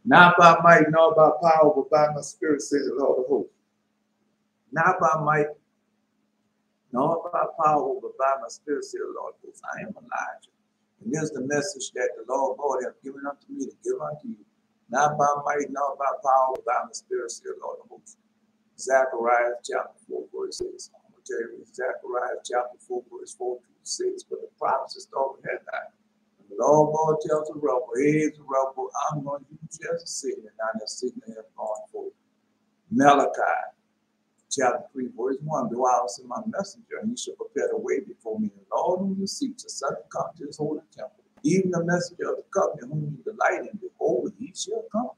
Not by might, nor by power, but by my spirit, says the Lord of hosts. Not by might, nor by power, but by my spirit, says the Lord of hosts. I am Elijah. And this is the message that the Lord God has given unto me to give unto you. Not by might, nor by power, but by my spirit, says the Lord of hosts. Zechariah chapter 4, verse 6. I'm going to tell you, Zechariah chapter 4, verse 4 to 6. But the prophets start with that night. The Lord God tells the rebel, hey, the rebel, I'm going to use you as a signal. Now that signal has gone forth. Malachi chapter 3, verse 1. Do I also my messenger, and he shall prepare the way before me. The Lord whom you seek to suddenly come to his holy temple. Even the messenger of the covenant whom you delight in, behold, he shall come.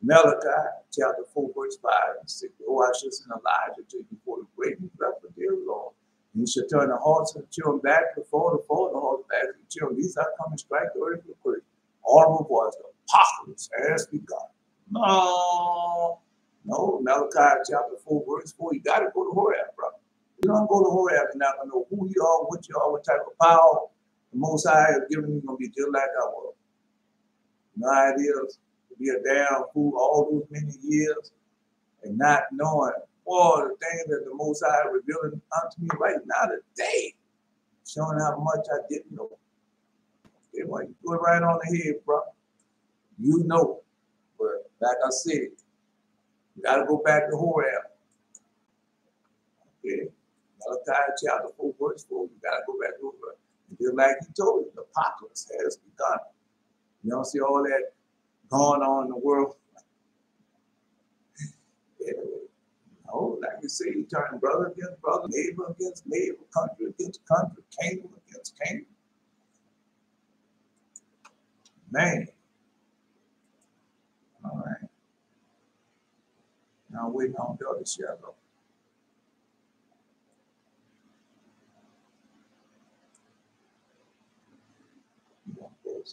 Malachi chapter 4, verse 5 and 6. Oh, I shall send Elijah to you before the great and dreadful day of the Lord. And he shall turn the hearts of the children back before the hearts back to the children. These are coming strike the earth with quick. All of us, the apocalypse has begun. No, Malachi chapter 4, verse 4. You got to go to Horeb, brother. You don't go to Horeb, you're not going to know who you are, what you are, what type of power the Most High has given you. Going to be just like I was. No ideas. Be a damn fool all those many years and not knowing all the things that the Most High revealing unto me right now today, showing how much I didn't know. Okay, well, you put it right on the head, bro. You know, but like I said, you got to go back to Horeb. Okay, Malachi chapter 4, verse 4. You got to go back to Horeb. Just like he told you, the apocalypse has begun. You don't see all that going on in the world. No, like you say, you turn brother against brother, neighbor against neighbor, country against country, kingdom against kingdom. Man. All right. Now waiting on the other shadow.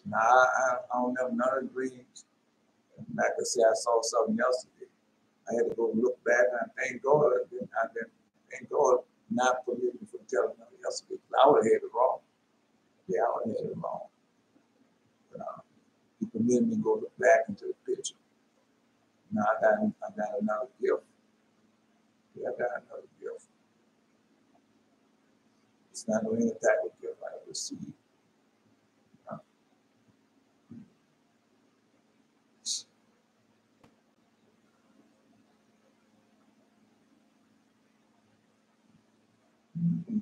Now I don't have none of the dreams. Like I said, I saw something yesterday. I had to go look back and thank God. Thank God not forgive me for telling them yesterday. I would have had it wrong. Yeah, I would have had it wrong. But he permitted me to go look back into the picture. Now I got another gift. Yeah, I got another gift. It's not any type of gift I received. Mm-hmm.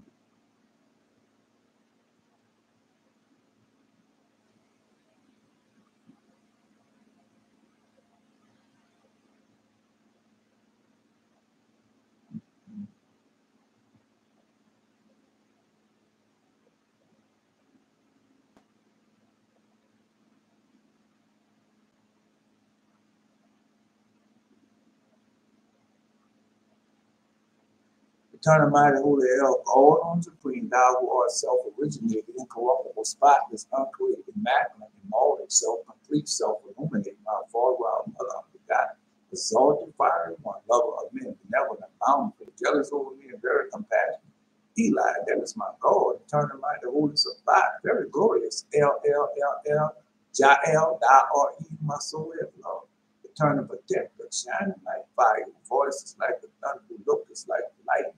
Turn mighty holy El, God on supreme, thou who art self-originated, incorruptible, spotless, uncreated, immaculate, immortal, self-complete, self-illuminated, my Father, our mother, unbegotten, exalted, fiery one, lover of men, benevolent, bountiful, jealous over me, and very compassionate. Eli, that is my God, eternal mighty holy supply, very glorious, El, Jael, thou art he, my soul is Lord. Eternal protector, shining like fire, voices like the thunder, who looketh like light.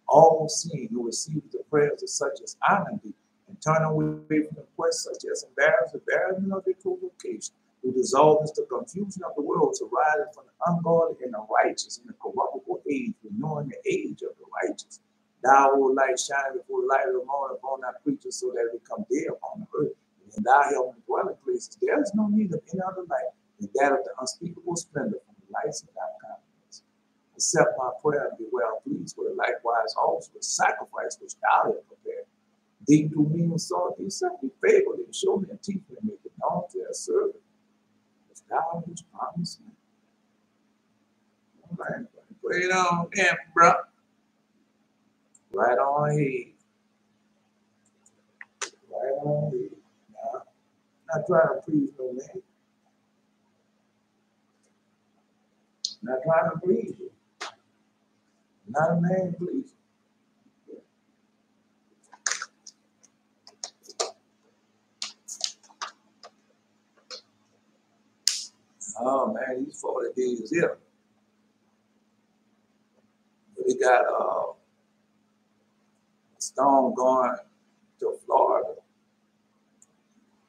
All seeing, who receives the prayers of such as honor thee, and turn away from the quest such as embarrassment of their provocation, who dissolves the confusion of the world to rise from the ungodly and the righteous in the corruptible age, renewing the age of the righteous. Thou, O light, shine before the light of the morning upon thy creatures, so that they become dead upon the earth. And in thy heavenly dwelling places, there is no need of any other light than that of the unspeakable splendor from the lights of thy countenance. Accept my prayer and be well pleased with it. Likewise also the sacrifice which thou hast prepared. Thee do me and sought thee, set me favor, thee show me and teach me and make it known to thy servant, as thou hast promised me. All right, put it on in, bro. Right on ahead. Right on ahead. Now, I'm not trying to please no man. I'm not trying to please you. I'm not a man pleaser. Oh man, these 40 days here. But he got a storm going to Florida.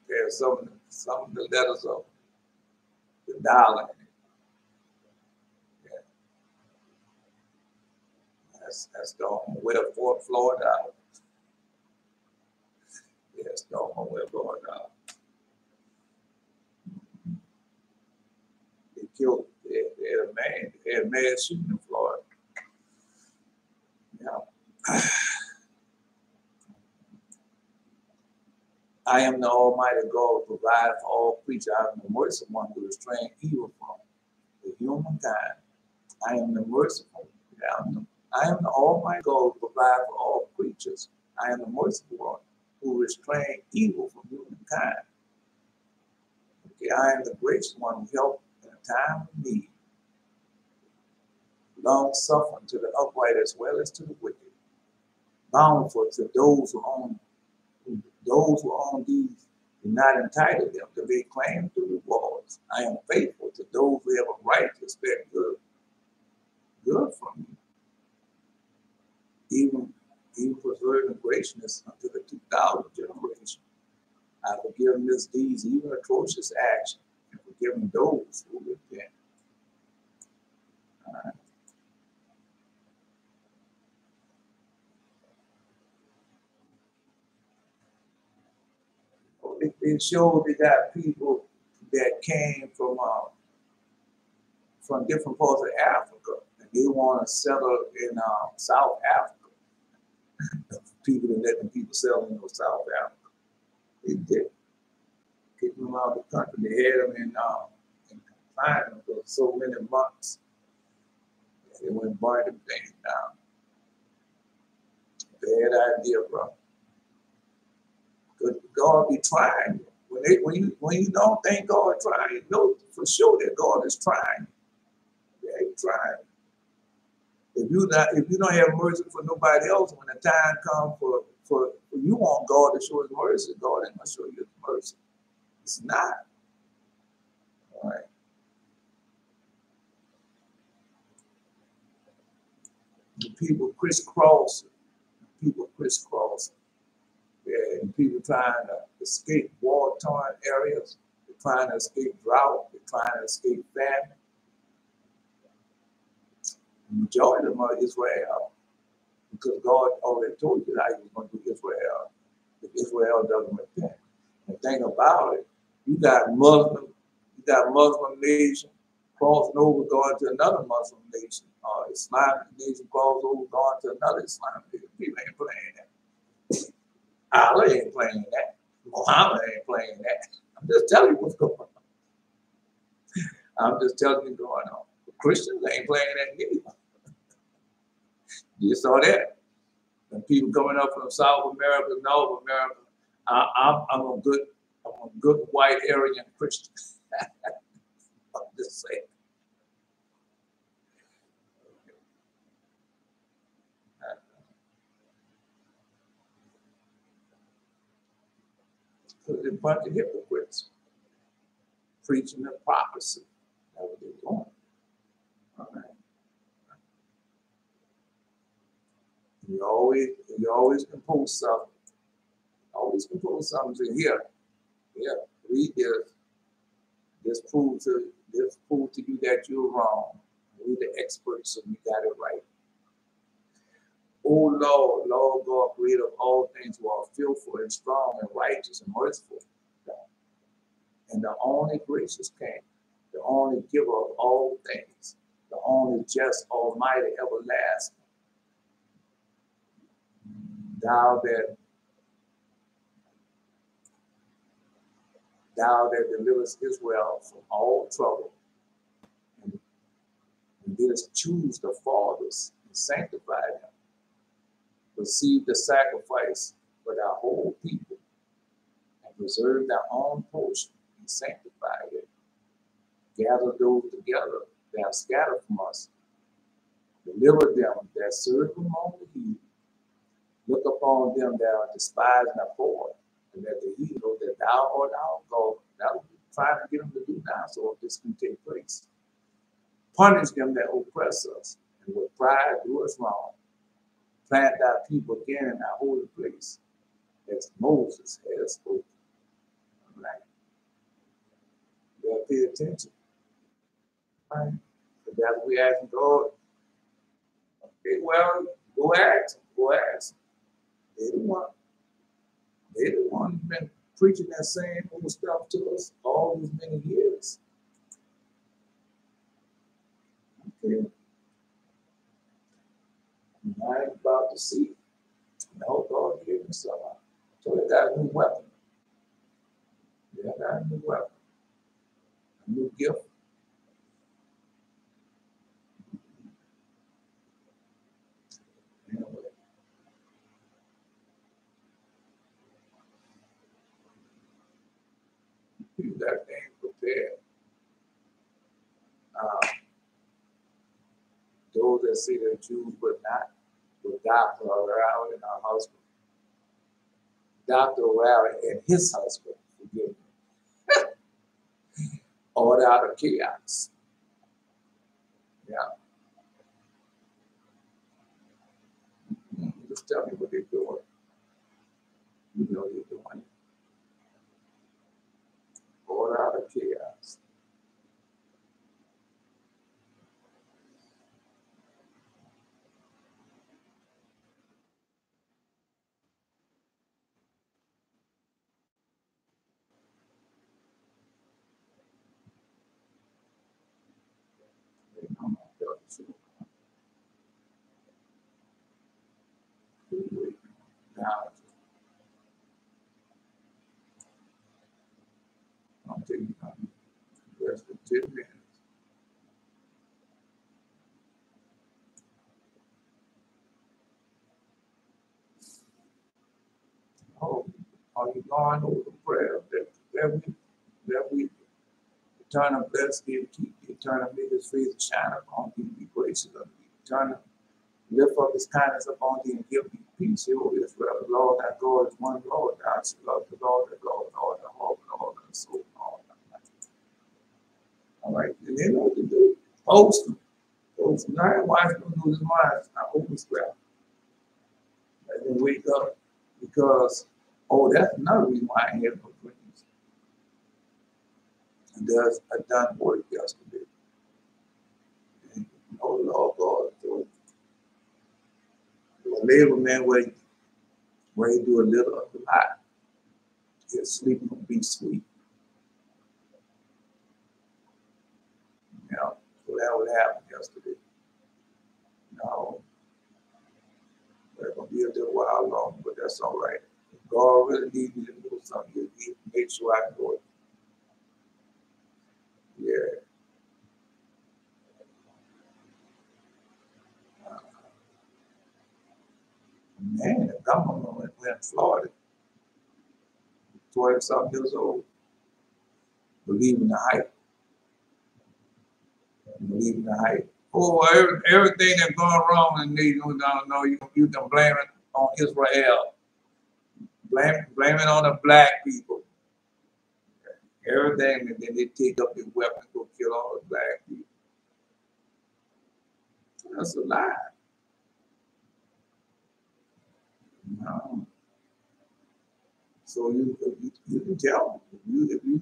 There's some of the letters of the dollar in it. Yeah. That's storm where Florida out. Yeah, storm where Florida out. They killed, they had a man shooting in Florida. Yeah. I am the Almighty God who provides for all creatures. I am the merciful one who restrains evil from the humankind. I am the merciful. I am the Almighty God who provides for all creatures. I am the merciful one who restrains evil from humankind. Okay, I am the gracious one who helps in a time of need. Long suffering to the upright as well as to the wicked. Bountiful to those who own these, do not entitle them to lay claim to rewards. I am faithful to those who have a right to expect good from me. Even preserving graciousness unto the 2000th generation. I forgive misdeeds, even atrocious action, and forgiving those who repent. All right. It showed they got people that came from different parts of Africa, and they want to settle in South Africa. People that let the people settle in South Africa. They did. Kick them out of the country. They had them in confinement for so many months. They went and burned them things down. Bad idea, bro. Because God be trying you. When you don't think God trying, you know for sure that God is trying. Yeah, He's trying. If you don't have mercy for nobody else, when the time comes for you want God to show His mercy, God ain't gonna show you His mercy. It's not. All right. The people crisscross. Yeah, and people trying to escape war-torn areas. They're trying to escape drought. They're trying to escape famine. The majority of them are Israel, because God already told you how He was going to do Israel if Israel doesn't repent. And think about it, you got Muslim nation crossing over going to another Muslim nation, Islamic nation crossing over going to another Islamic nation. People ain't playing that. Allah ain't playing that. Muhammad ain't playing that. I'm just telling you what's going on. I'm just telling you what's going on. The Christians ain't playing that either. You saw that. And people coming up from South America, North America. I'm a good white Aryan Christian. I'm just saying. There's a bunch of hypocrites preaching the prophecy. That's what they're doing. All right. You always compose something. Always compose something. Say, here, read this. This proves to you that you're wrong. We're the experts, so we got it right. Oh Lord God, creator of all things, who are fearful and strong and righteous and merciful, and the only gracious King, the only giver of all things, the only just, almighty, everlasting. Thou that deliverest Israel from all trouble, and didst choose the fathers and sanctify them. Receive the sacrifice for thy whole people, and preserve thy own portion and sanctify it. Gather those together that are scattered from us. Deliver them that serve among the heathen. Look upon them that are despised and abhorred, and that the heathen know that thou art our God. That was trying to get them to do now, so this can take place. Punish them that oppress us, and with pride do us wrong. Plant thy people again in our holy place, as Moses has spoken. Right? You gotta pay attention. Right? Because that's what we ask God. Okay, well, go ask them. Go ask them. They the one who's been preaching that same old stuff to us all these many years. Okay. I ain't about to see. No, God gave me some. So they got a new weapon. They got a new weapon. A new gift. Anyway. You got things prepared. Those that say they're Jews but not, will die for Abiram and her husband. Dr. Abiram and his husband, forgive me, order out of chaos. Yeah. Just tell me what they're doing. You know they're doing it. Order out of chaos. Now, I'm taking less than 10 minutes. Oh, are you going over the prayer that we eternal bless thee, keep the eternal make his face to shine upon thee, be gracious unto thee, eternal lift up his kindness upon thee and give thee peace. Hear, O Israel, the Lord thy God is one Lord. Thou shalt love the Lord thy God, Lord thy heart, Lord thy soul, Lord thy mind. All right, and they know what to do. Post them. Post them. Now, why is going to lose his mind? I hope it's well. And then wake up because, oh, that's another reason why I had no dreams. And does I done work yesterday. And, oh, Lord God, so the labor man where he do a little of the lot. His sleep will be sweet. You know, so that would happen yesterday. No, it's gonna be a little while long, but that's all right. If God really needs me to do something, He make sure I can do it. Yeah. Man, the government went in Florida, 20-something years old, believing the hype. Believing the hype. Oh, everything that's going wrong in these, you don't know, you can blame it on Israel. Blame it on the black people. Everything, and then they take up their weapons, go kill all the black people. That's a lie. No. So you can tell me if you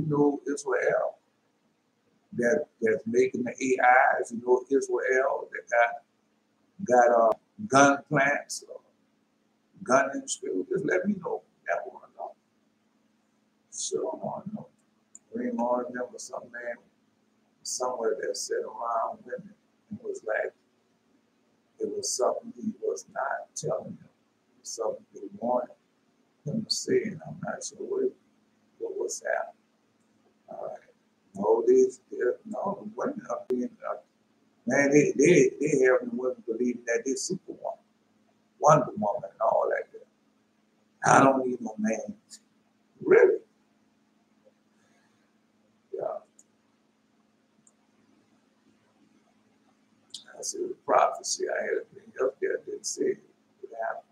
know Israel that's making the AIs, you know Israel that got gun plants, gun industry. Just let me know. That one know. Sure, I want to know. I remember some man somewhere that said around women, it was like it was something he was not telling them, something they wanted him to say, and I'm not sure what was happening. All right. No, no, the women are being, man, they have the women believing that they're Superwoman, Wonder Woman, and all that. I don't need no man. Really? Yeah. I said the prophecy I had a thing up there that said it would happen.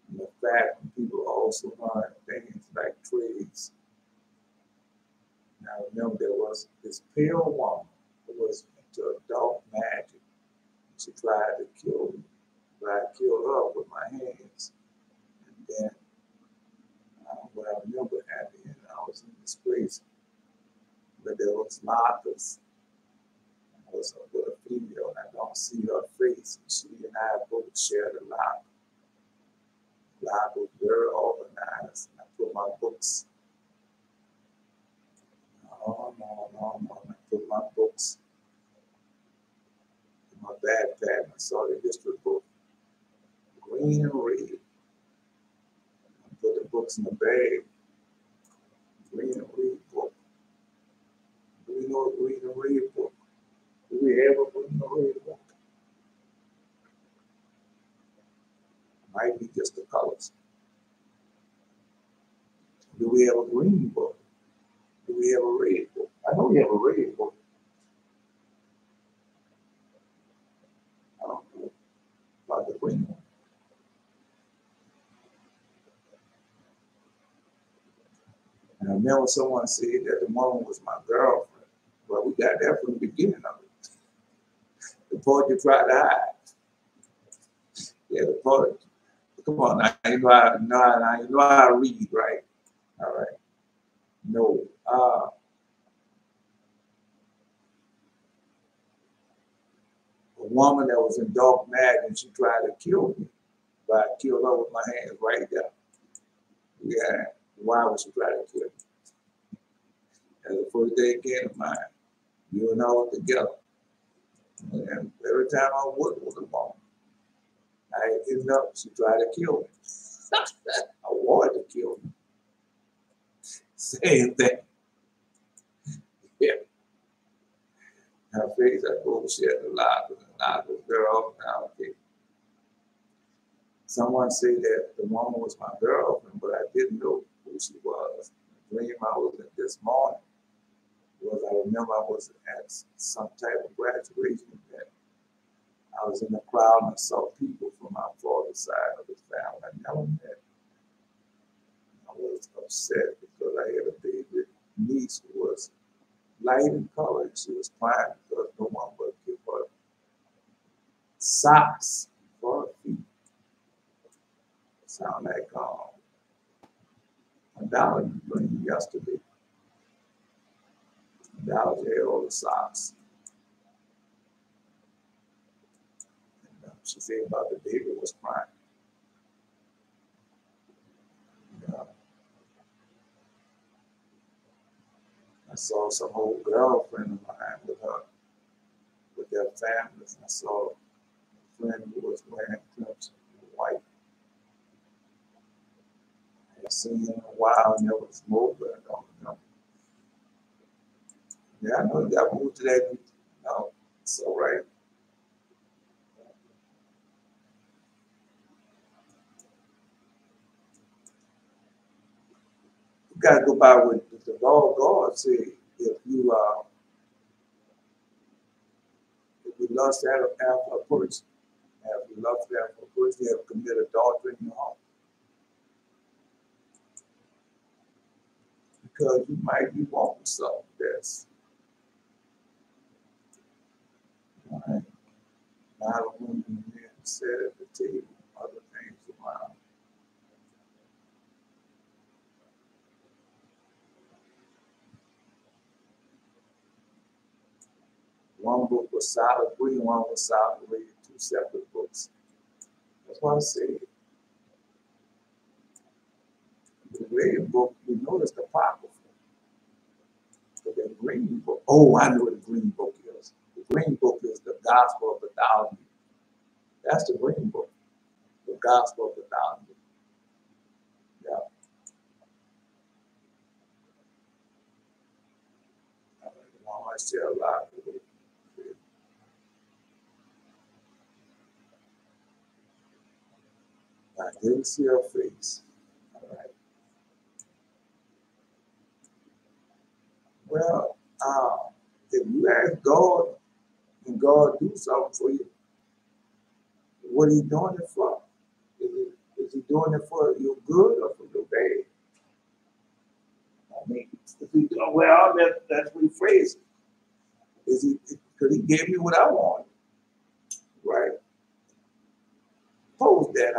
And the fact that people also learn things like trades. Now remember there was this pale woman tried to kill me, but I killed her with my hands. And then what I remember happening, I was in this place where there was lockers. I was with a female, and I don't see her face. And she and I both shared a locker. The locker was very organized. I put my books. I put my books in my backpack. I saw the history book, green and red. I put the books in the bag, green and red book. Do we know a green and red book? Do we have a green and red book? Might be just the colors. Do we have a green book? Do we have a red book? I know we have a red book. I don't know about the green one. And I remember someone said that the woman was my girlfriend. Well, we got that from the beginning of it. The part you try to hide. Yeah, the part. Come on, now you know how to read, right? All right. No. A woman that was in dark mag and she tried to kill me, but I killed her with my hands right there. Yeah. Why would she try to kill me? That's the first day again of mine. You and I were together. And every time I would with a woman, I ended up, she tried to kill me. I wanted to kill me. Same thing. Yeah. Her face, I bullshit a lot. Girl, now, okay. Someone said that the woman was my girlfriend, but I didn't know who she was. The dream I was in this morning was I remember I was at some type of graduation event. I was in the crowd and I saw people from my father's side of the family I never met. I was upset because I had a baby niece who was light in color. She was crying because no one would give her socks for her feet. Sound like a dollar you bring yesterday. $1 had all the socks. And, she said about the baby was crying. I saw some old girlfriend of mine with their families. I saw a friend who was wearing crimson and white. I hadn't seen her in a while and there was more, but I don't know. Yeah, I know you got moved to that. No, it's all right. You got to go by what the law of God said. If you lust after a person, if you lust after a person, you have committed adultery in your heart. Because you might be wanting something that's right. Not a woman and men sat at the table, other things around. One book was solid green, one was solid red, two separate books. That's why I said the red book, you notice the apocrypha. But the green book, oh, I know what the green book is. The green book is the gospel of the thousand. That's the green book. The gospel of the thousand. Yeah. I share a lot with it. I didn't see her face. All right. Well, if you ask God and God do something for you, what are you doing it for? Is he doing it for your good or for your bad? I mean, if he doing well, that's rephrase it. Is he because he gave me what I wanted? right? Pose that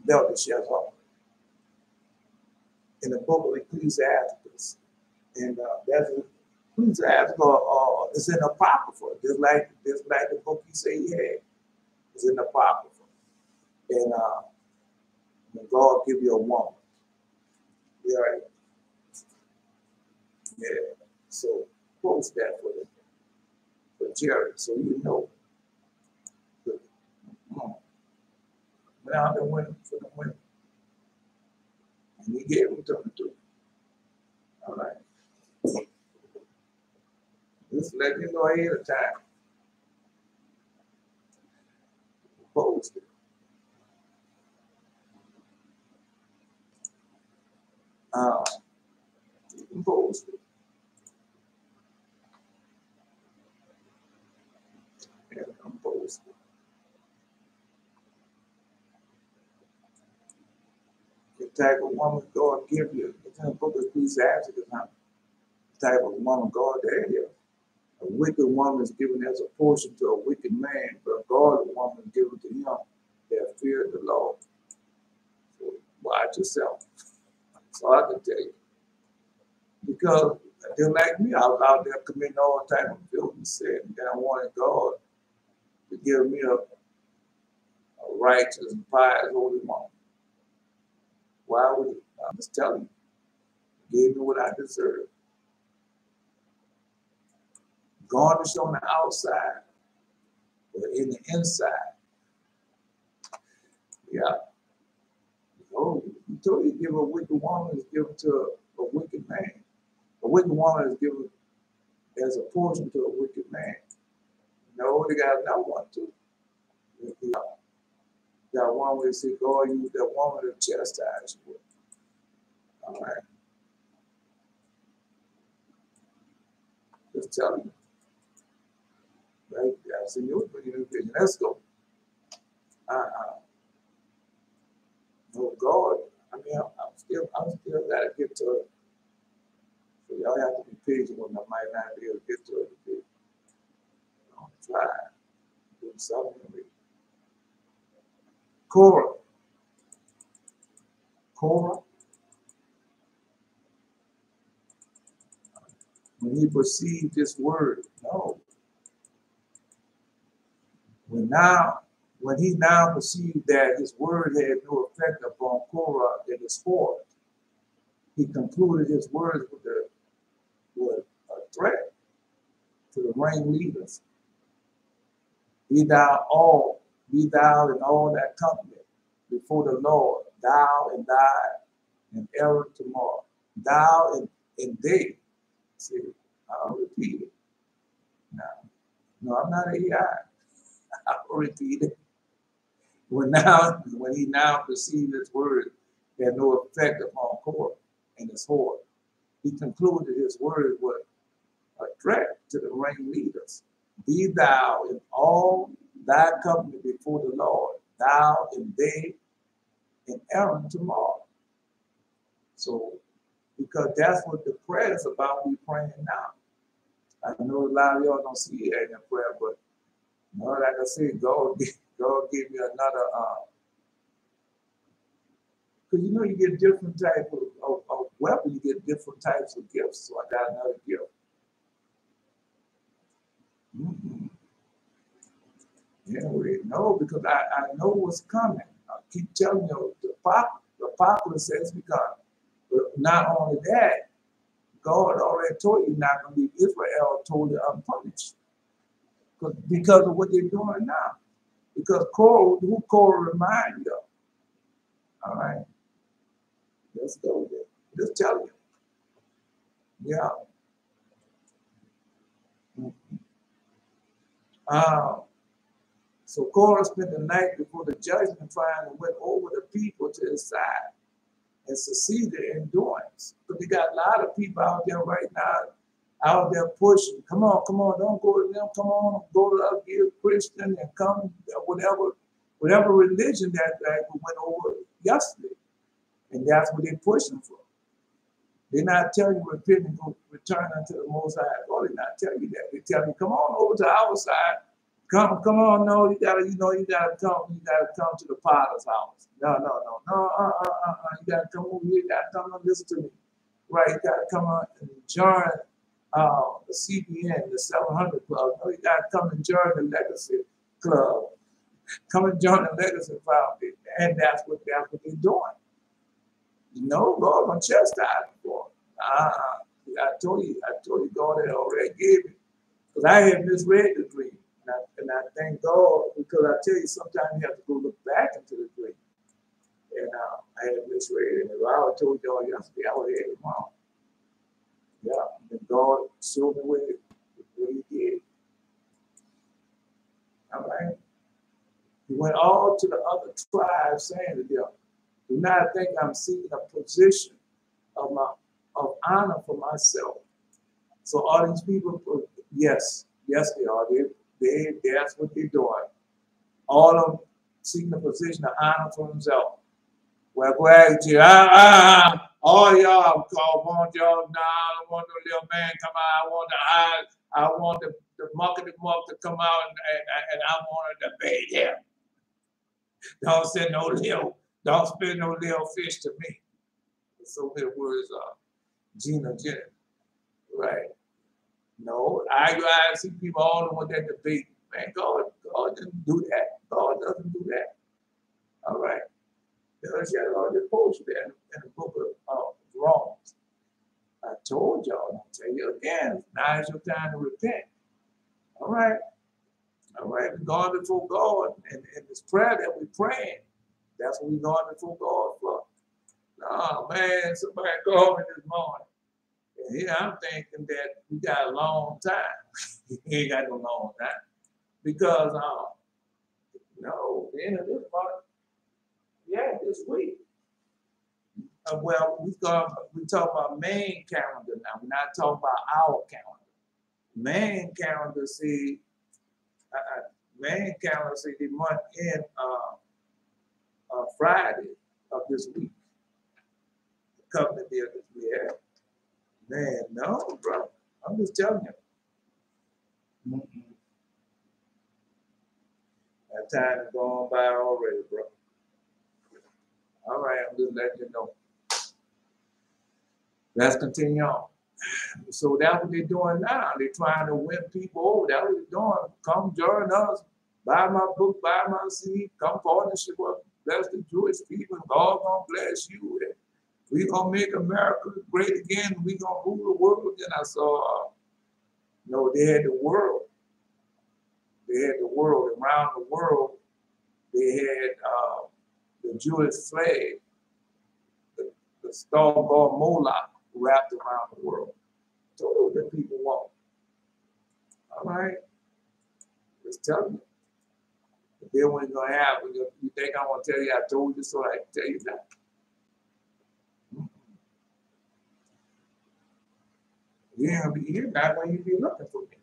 Belteshazzar in the book of Ecclesiastes. And that's Ecclesiastes is in Apocrypha, just like the book you say he had. It's in Apocrypha. And when God give you a woman. Yeah, right. Yeah. So post that for Jerry, so you know. Now the women for the women. And he gave them to them too. All right. Just let you know ahead of time. Post it. You can post it. Yeah, I'm post it. The type of woman God give you. It's in the book of Ecclesiastes, the type of woman God there is. A wicked woman is given as a portion to a wicked man, but a godly woman is given to him that fear the Lord. So watch yourself. That's all I can tell you. Because they're like me, I was out there committing all type of filthy sin, and I wanted God to give me a righteous and pious holy woman. Why would he? I'm just telling you, gave me what I deserved. Garnish on the outside, but in the inside. Yeah. Oh, you told you give a wicked woman is given to a wicked man. A wicked woman is given as a portion to a wicked man. No, they got another one too. Got one where they say, God used that woman to chastise you with. All right. Just telling you. Right? I see you bringing new vision. Let's go. No, God. I mean, I'm still gotta get to it. So y'all have to be patient when I might not be able to get to it today. I'm trying. Do something with Korah. When he perceived this word, no. When he now perceived that his word had no effect upon Korah and his horde, he concluded his words with a threat to the ringleaders. Be thou in all that company before the Lord, thou and thy and Aaron to-morrow. Thou and they. See, I'll repeat it. No, I'm not AI. I'll repeat it. When he now perceived his word had no effect upon Korah and his horde, he concluded his word with a threat to the ringleaders. Be thou in all thy company before the Lord, thou and they and Aaron to-morrow. So, because that's what the prayer is about, we praying now. I know a lot of y'all don't see it in the prayer, but you know, like I said, God gave me another, because you know you get different types of weapons, you get different types of gifts. So I got another gift. Anyway, no, because I know what's coming. I keep telling you, the apocalypse says because. But not only that, God already told you not going to leave Israel totally unpunished. Because of what they're doing now. Because who Korah remind you of? All right. Let's go there. Just tell you. Yeah. So Korah spent the night before the judgment trying to win over the people to his side and succeeded in doing. But they got a lot of people out there right now, out there pushing. Come on, don't go to them. Come on, go to a Christian and come, whatever religion that went over yesterday. And that's what they're pushing for. They're not telling you repent and go return unto the Most High. God, they're not telling you that. They tell you, come on over to our side. Come on, no, you gotta come to the Potter's house. No, you gotta come over here, you gotta come and listen to me. Right, you gotta come on and join the CPN, the 700 Club. No, you gotta come and join the Legacy Club. Come and join the Legacy Foundation. And that's what they're doing. You know, God gonna chastise for it. I told you, God had already gave it. Because I had misread the dream. And I thank God, because I tell you, sometimes you have to go look back into the dream. And I had misread it. And if I told y'all yesterday, I would have had it wrong. Yeah, and God showed me what he did. All right. He went all to the other tribes saying to them, do not think I'm seeking a position of honor for myself. So all these people, yes, they are. That's what they're doing. All of them seeking a position of honor for themselves. Well, gratitude. All y'all want y'all now. I want the little man come out. I want the muckety muck to come out and I want to debate him. Don't spend no little fish to me. So many words are Gina. Right. No, I see people all the want that debate. Man, God didn't do that. God doesn't do that. All right. There's all the post there in the book of Romans. I told y'all, I'll tell you again, now is your time to repent. All right. We're going before God, and this prayer that we're praying, that's what we're going before God for. Oh man, somebody called me this morning. And here I'm thinking that we got a long time. We ain't got no long time. Because the end of this month, this week. Well, we talk about main calendar now. We're not talking about our calendar. Main calendar see the month end Friday of this week. The covenant deal that we have. Man, no, bro. I'm just telling you. That time is gone by already, bro. All right, I'm just letting you know. Let's continue on. So that's what they're doing now. They're trying to win people over. That's what they're doing. Come join us. Buy my book, buy my seed. Come partnership with bless the Jewish people. God gonna bless you. We're gonna make America great again. We're gonna rule the world again. I saw, they had the world. They had the world. Around the world, they had the Jewish flag, the star god Moloch wrapped around the world. So that people want. All right? Just telling you. But then when it's going to happen, you think I want to tell you I told you so, I can tell you that. You ain't going to be here not when you be looking for me.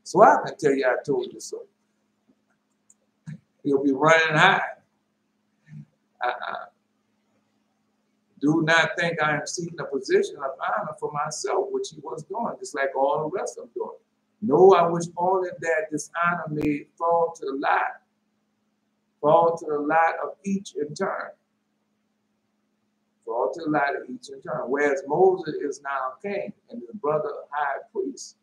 So I can tell you I told you so. You'll be running high. Do not think I am seeking a position of honor for myself, which he was doing, just like all the rest of them doing. No, I wish only that this honor may fall to the lot of each in turn. Fall to the lot of each in turn. Whereas Moses is now king and his brother high priest.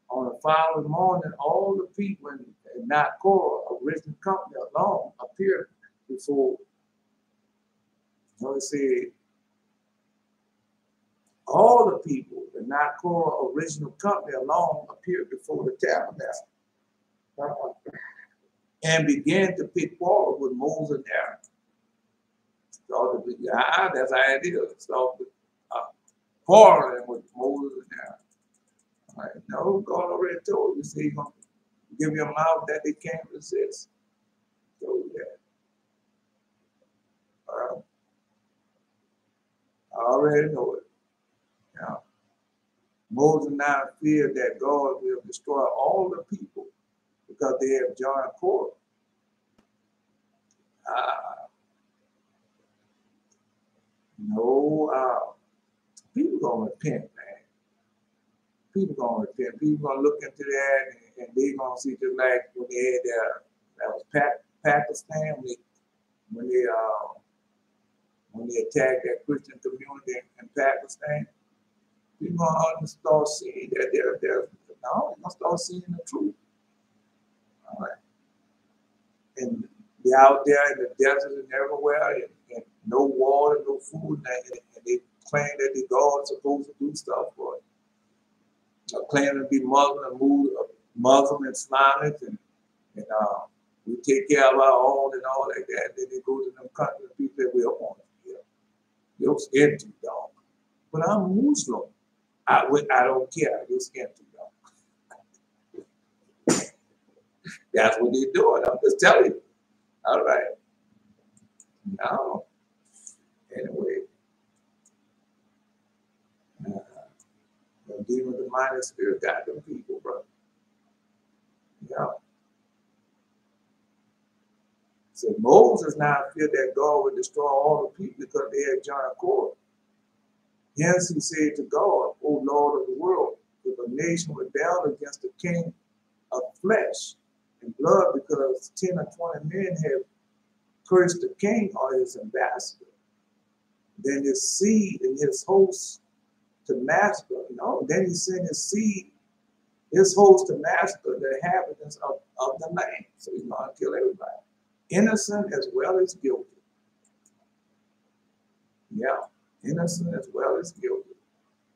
On the following morning, all the people and not Korah, original company alone, appeared before. It said, all the people, the not Korah original company alone, appeared before the tabernacle and began to pick quarrels with Moses and Aaron. That's how it is. So quarreling with Moses and Aaron. All right. No, God already told you, see, he's going to give you a mouth that they can't resist. Told you that. All right. I already know it. Now, Moses now feared that God will destroy all the people because they have joined Korah. People gonna repent, man. People gonna repent. People gonna look into that, and they gonna see just like when they had that was Pakistan when they attacked that Christian community in Pakistan. People gonna start seeing that they're gonna start seeing the truth. All right. And be out there in the desert and everywhere, and no water, no food, and they claim that the God is supposed to do stuff for it. Claim to be Muslim and Islamic, and we take care of our own and all like that. Then they go to them countries and people that we don't want to hear. Your skin too dark. But I'm Muslim. I don't care. Your skin too dark. That's what they're doing. I'm just telling you. All right. Now, anyway, dealing with the mind and spirit got them people, bro. Yeah. So Moses now feared that God would destroy all the people because they had joined Korah. Hence he said to God, O Lord of the world, if a nation rebelled against the king of flesh and blood because 10 or 20 men have cursed the king or his ambassador, then his seed and his host to massacre. Then he sent his seed, his host to massacre the inhabitants of the land. So he's going to kill everybody, innocent as well as guilty. Yeah, innocent as well as guilty.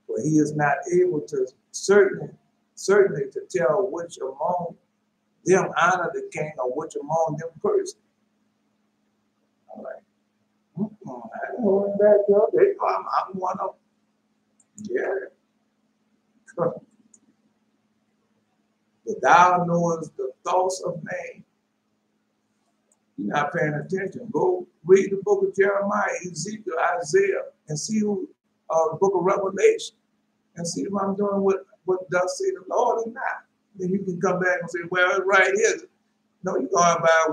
For he is not able to certainly to tell which among them honor the king or which among them curse. All right. I ain't holding back up. I'm one of them. Yeah. But thou knowest the thoughts of man. You're not paying attention. Go read the book of Jeremiah, Ezekiel, Isaiah, and see who the book of Revelation, and see if I'm doing what does say the Lord or not. Then you can come back and say, well, it's right here. No, you're going by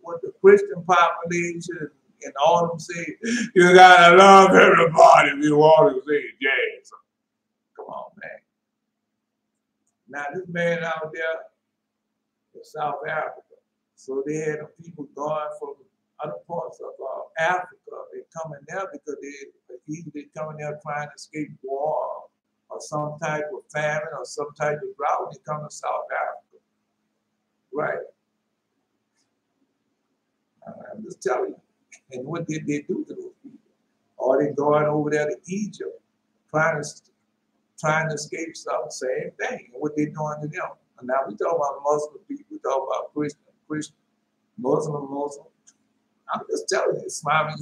what the Christian population and all of them say. You gotta love everybody if you want to say yes. Come on, man. Now this man out there in South Africa, so they had people going from other parts of Africa. They coming there because they coming there trying to escape war or some type of famine or some type of drought. They come to South Africa, right? I'm just telling you. And what did they do to those people? Or they going over there to Egypt, trying to escape some same thing. And what they doing to them? And now we talk about Muslim people, we talk about Christian, Muslim. I'm just telling you, smiling.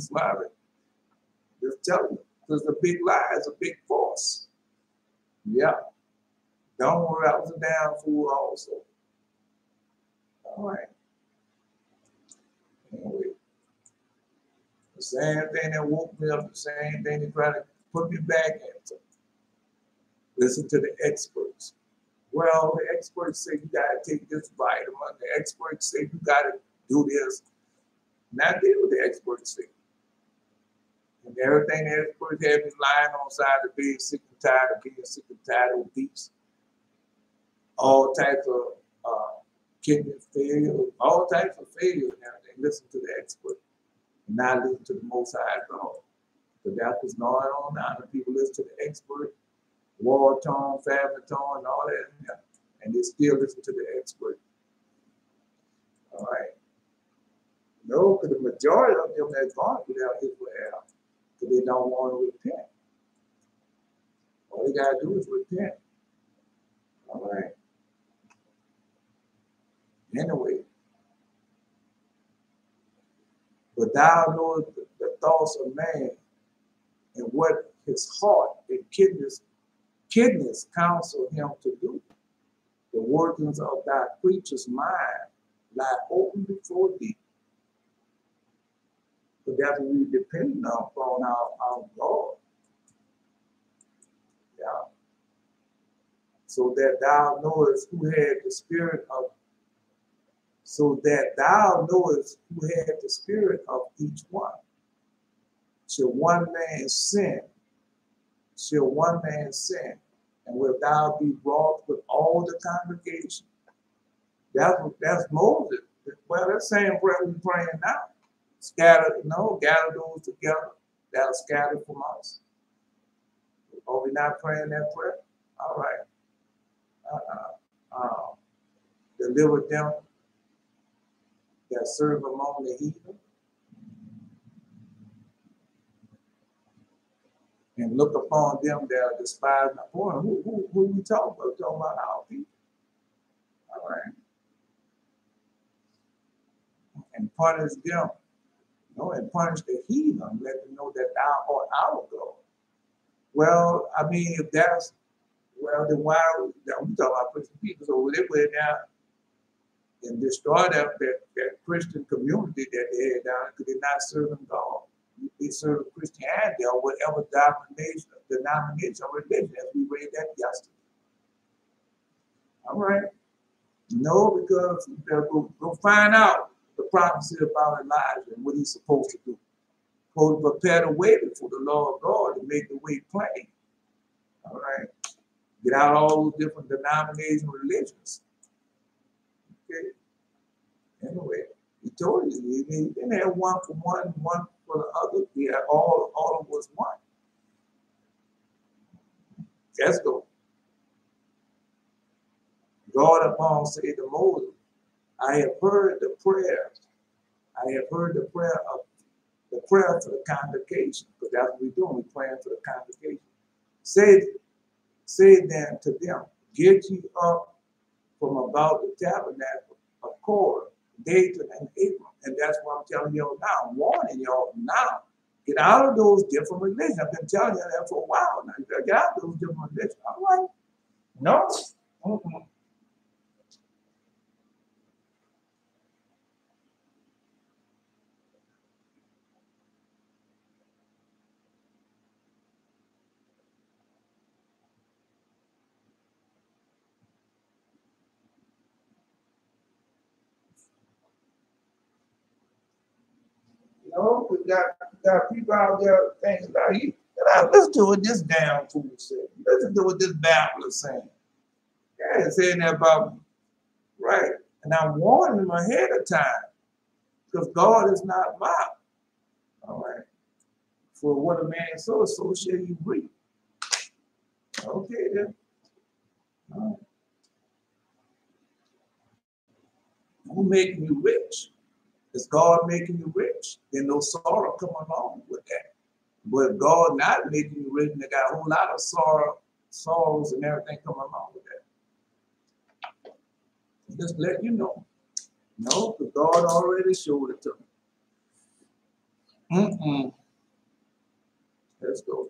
Just telling you. Because the big lie is a big force. Yeah. Don't worry, I was a damn fool also. All right. Anyway. The same thing that woke me up, the same thing they try to put me back into. Listen to the experts. Well, the experts say you gotta take this vitamin. The experts say you gotta do this. Not deal with the experts say. And everything the experts have me lying on the side of the bed, sick and tired of being sick and tired of obese. All types of kidney failure, all types of failure and everything. Listen to the expert. And not listen to the Most High God. But that's what's going on now. The people listen to the expert, war tone, family tone, and all that. And they still listen to the expert. All right. No, because the majority of them that's gone through that is for hell. Because they don't want to repent. All they got to do is repent. All right. Anyway. But thou knowest the thoughts of man and what his heart and kidneys counsel him to do. The workings of thy creature's mind lie open before thee. But that's what we depend upon our God. Yeah. So that thou knowest who had the spirit of each one. Shall one man sin, And wilt thou be wroth with all the congregation? That's Moses. Well, that same prayer we praying now. Gather those together that are scattered from us. Are we not praying that prayer? All right. Deliver them that serve among the heathen, and look upon them that are despised and abhorred. Who we talking about? We're talking about our people. All right. And punish them. And punish the heathen, let them know that thou art our God. Well, I mean, if that's, well, then why are we talking about pushing people? So they went down and destroy that Christian community that they had down because they're not serving God. They serve Christianity or whatever denomination or religion, as we read that yesterday. All right. No, because go find out the prophecy about Elijah and what he's supposed to do. Supposed to prepare the way before the Lord God to make the way plain. All right. Get out all those different denominations and religions. Okay. Anyway, he told you, he didn't have one for one, one for the other. He had all of us one. Let's go. God upon said to Moses, I have heard the prayers. I have heard the prayer for the congregation, because that's what we're doing. We're praying for the congregation. Say then to them, get ye up from about the tabernacle of Korah, Dathan and Abiram. And that's what I'm telling y'all now. I'm warning y'all now. Get out of those different religions. I've been telling you that for a while now. You gotta get out of those different religions. All right. No. Mm-mm. We got people out there thinking about you. Listen to what this damn fool said. Listen to what this Bible is saying. Yeah, it's saying that about me. Right. And I'm warning them ahead of time. Because God is not mocked. All right. For what a man sows, so shall you reap. Okay then. All right. Who making you rich? Is God making you rich? Then no sorrow come along with that. But if God not making you rich, they got a whole lot of sorrows and everything come along with that. Just let you know. No, because God already showed it to me. Let's go.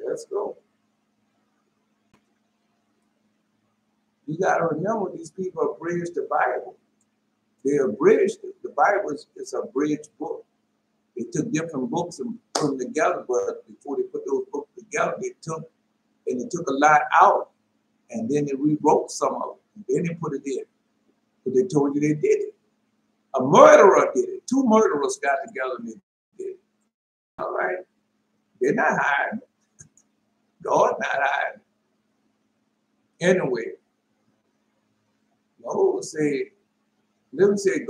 Let's go. You got to remember these people abridged the Bible. They abridged it. The Bible is a bridge book. They took different books and put them together, but before they put those books together, they took a lot out, and then they rewrote some of it, and then they put it in. But they told you they did it. A murderer did it. Two murderers got together and they did it. All right? They're not hiding. God not hiding. Anyway, Moses said, let me say,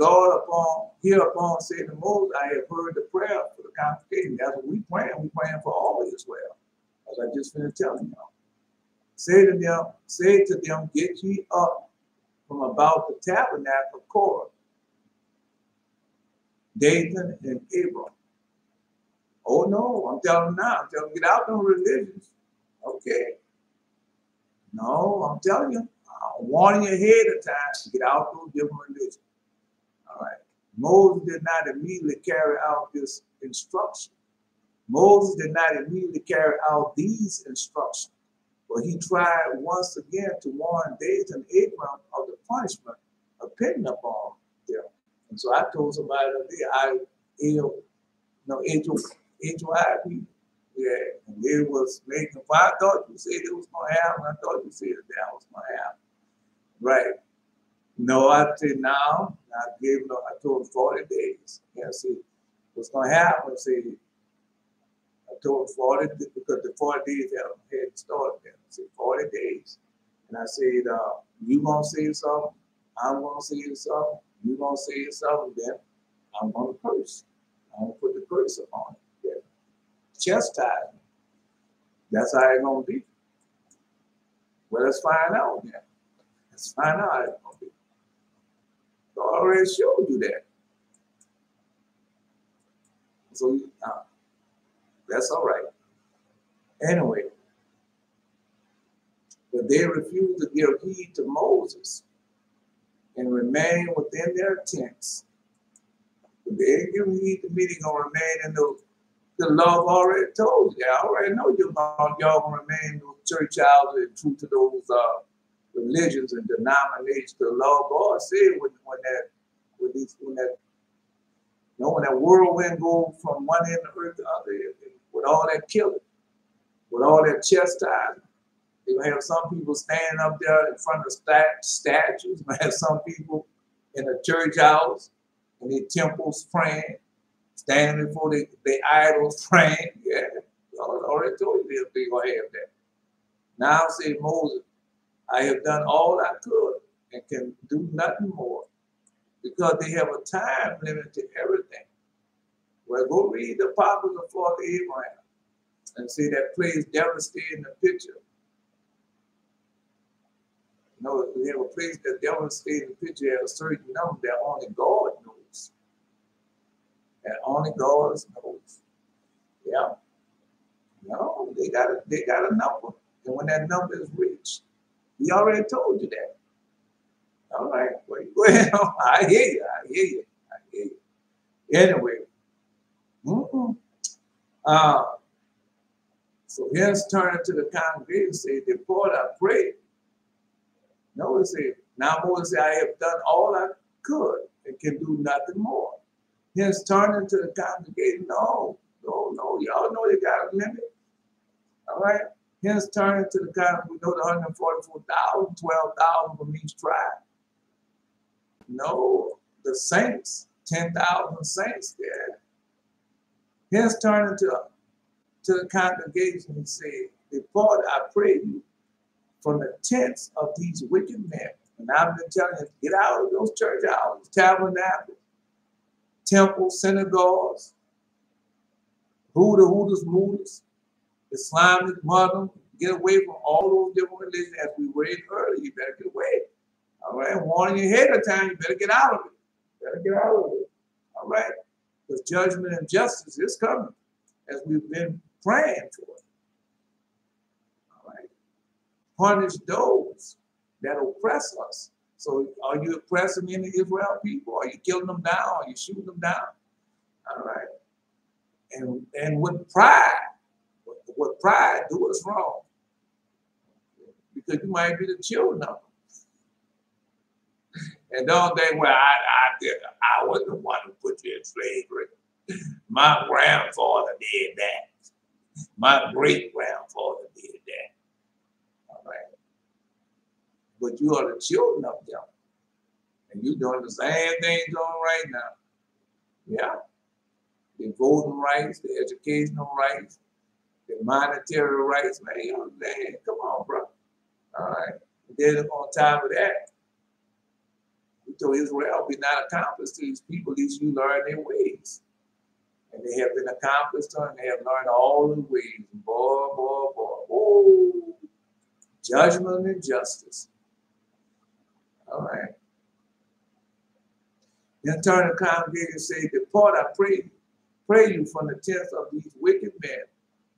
hereupon said to Moses, I have heard the prayer for the congregation. That's what we praying. We praying for all Israel. As I just finished telling y'all. Say to them, get ye up from about the tabernacle of Korah, Dathan and Abiram. Oh no, I'm telling them now. I'm telling them, get out of them religions. Okay. No, I'm telling you. I'm warning you ahead of time to get out of those different religions. All right. Moses did not immediately carry out this instruction. Moses did not immediately carry out these instructions, but he tried once again to warn Dathan and Abiram of the punishment opinion upon them. And so I told somebody that HOI, yeah, and they was making, well, I thought you said it was going to happen. I thought you said that was going to happen. Right. No, I said now. I told him 40 days. Yeah, see, what's going to happen? See, told 40 because the 40 days had started. I said 40 days. And I said, you gonna say something, I'm gonna say something, you gonna say something, then I'm gonna curse. I'm gonna put the curse upon it. Yeah. Chastisement. That's how it's gonna be. Well, let's find out then. Let's find out how it's gonna be. So I already showed you that. So that's all right. Anyway, but they refused to give heed to Moses and remain within their tents. But they didn't give heed to me, they're going to remain in the love already told you. I already know y'all going to remain in those church houses and true to those religions and denominations. The law God said when that whirlwind goes from one end of the earth to the other, with all that killing, with all that chastisement, you're going to have some people standing up there in front of statues. You're going to have some people in the church house, in their temples praying, standing before their idols praying. Yeah, I already told you they're going to have that. Now say Moses, I have done all I could and can do nothing more, because they have a time limit to everything. Well, go read the Prophets of Father Abraham and see that place devastating in the picture. You know, we have a place that devastating the picture at a certain number that only God knows. And only God knows. Yeah. No, they got a number. And when that number is reached, he already told you that. All right, well, you go ahead. I hear you. Anyway, so here's turning to the congregation and say, depart, I pray. Notice it. Now Moses said, I have done all I could and can do nothing more. Here's turning to the congregation. No. Y'all know they got a limit. All right. Here's turning to the congregation. We know the 144,000, 12,000 from each tribe. No, the saints, 10,000 saints there. Here's turning to the congregation and say, depart, I pray you, from the tents of these wicked men. And I've been telling you, get out of those church houses, tabernacles, temples, synagogues, Buddhists, Islamic, Muslim. Get away from all those different religions. As we read earlier, you better get away. All right, warning you ahead of time, you better get out of it. All right, because judgment and justice is coming, as we've been praying for. All right, punish those that oppress us. So, are you oppressing any Israel people? Are you killing them down? Are you shooting them down? All right, and with pride, do us wrong, because you might be the children of them. And don't think, well, I was the one who put you in slavery. My grandfather did that. My great-grandfather did that. All right. But you are the children of them. And you're doing the same thing doing right now. Yeah. The voting rights, the educational rights, the monetary rights, man, come on, bro. All right. Then on top of that, we told Israel be not accomplished to these people, at least you learn their ways. And they have been accomplished to them, and they have learned all the ways. Boy. Oh, judgment and justice. All right. Then turn the congregation and say, depart, I pray you from the tents of these wicked men,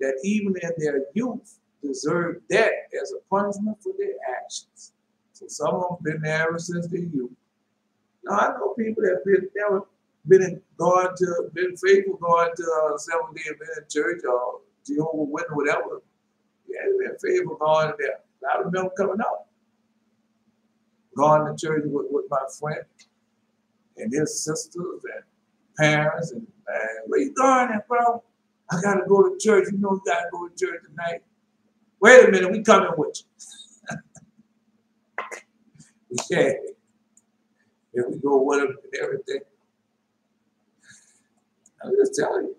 that even in their youth deserve death as a punishment for their actions. So some of them been there ever since their youth. Now, I know people that have been faithful going to Seventh-day Adventist church or Jehovah's Witness, whatever. Yeah, they've been faithful going there. I remember coming up, going to church with my friend and his sisters and parents, and where you going there, bro? I gotta go to church. You know, you gotta go to church tonight. Wait a minute, we coming with you. Yeah. Here we go with them and everything. I'm just telling you.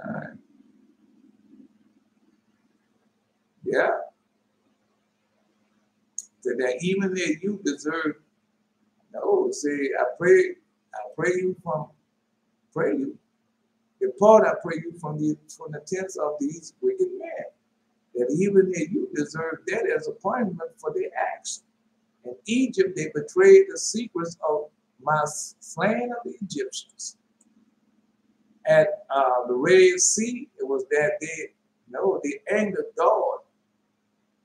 All right. Yeah. That even if you deserve, no, say, I pray you pray you. Depart, I pray you from the tents of these wicked men, that even if you deserve that as a punishment for their action. In Egypt, they betrayed the secrets of my slaying of the Egyptians. At the Red Sea, it was that they angered God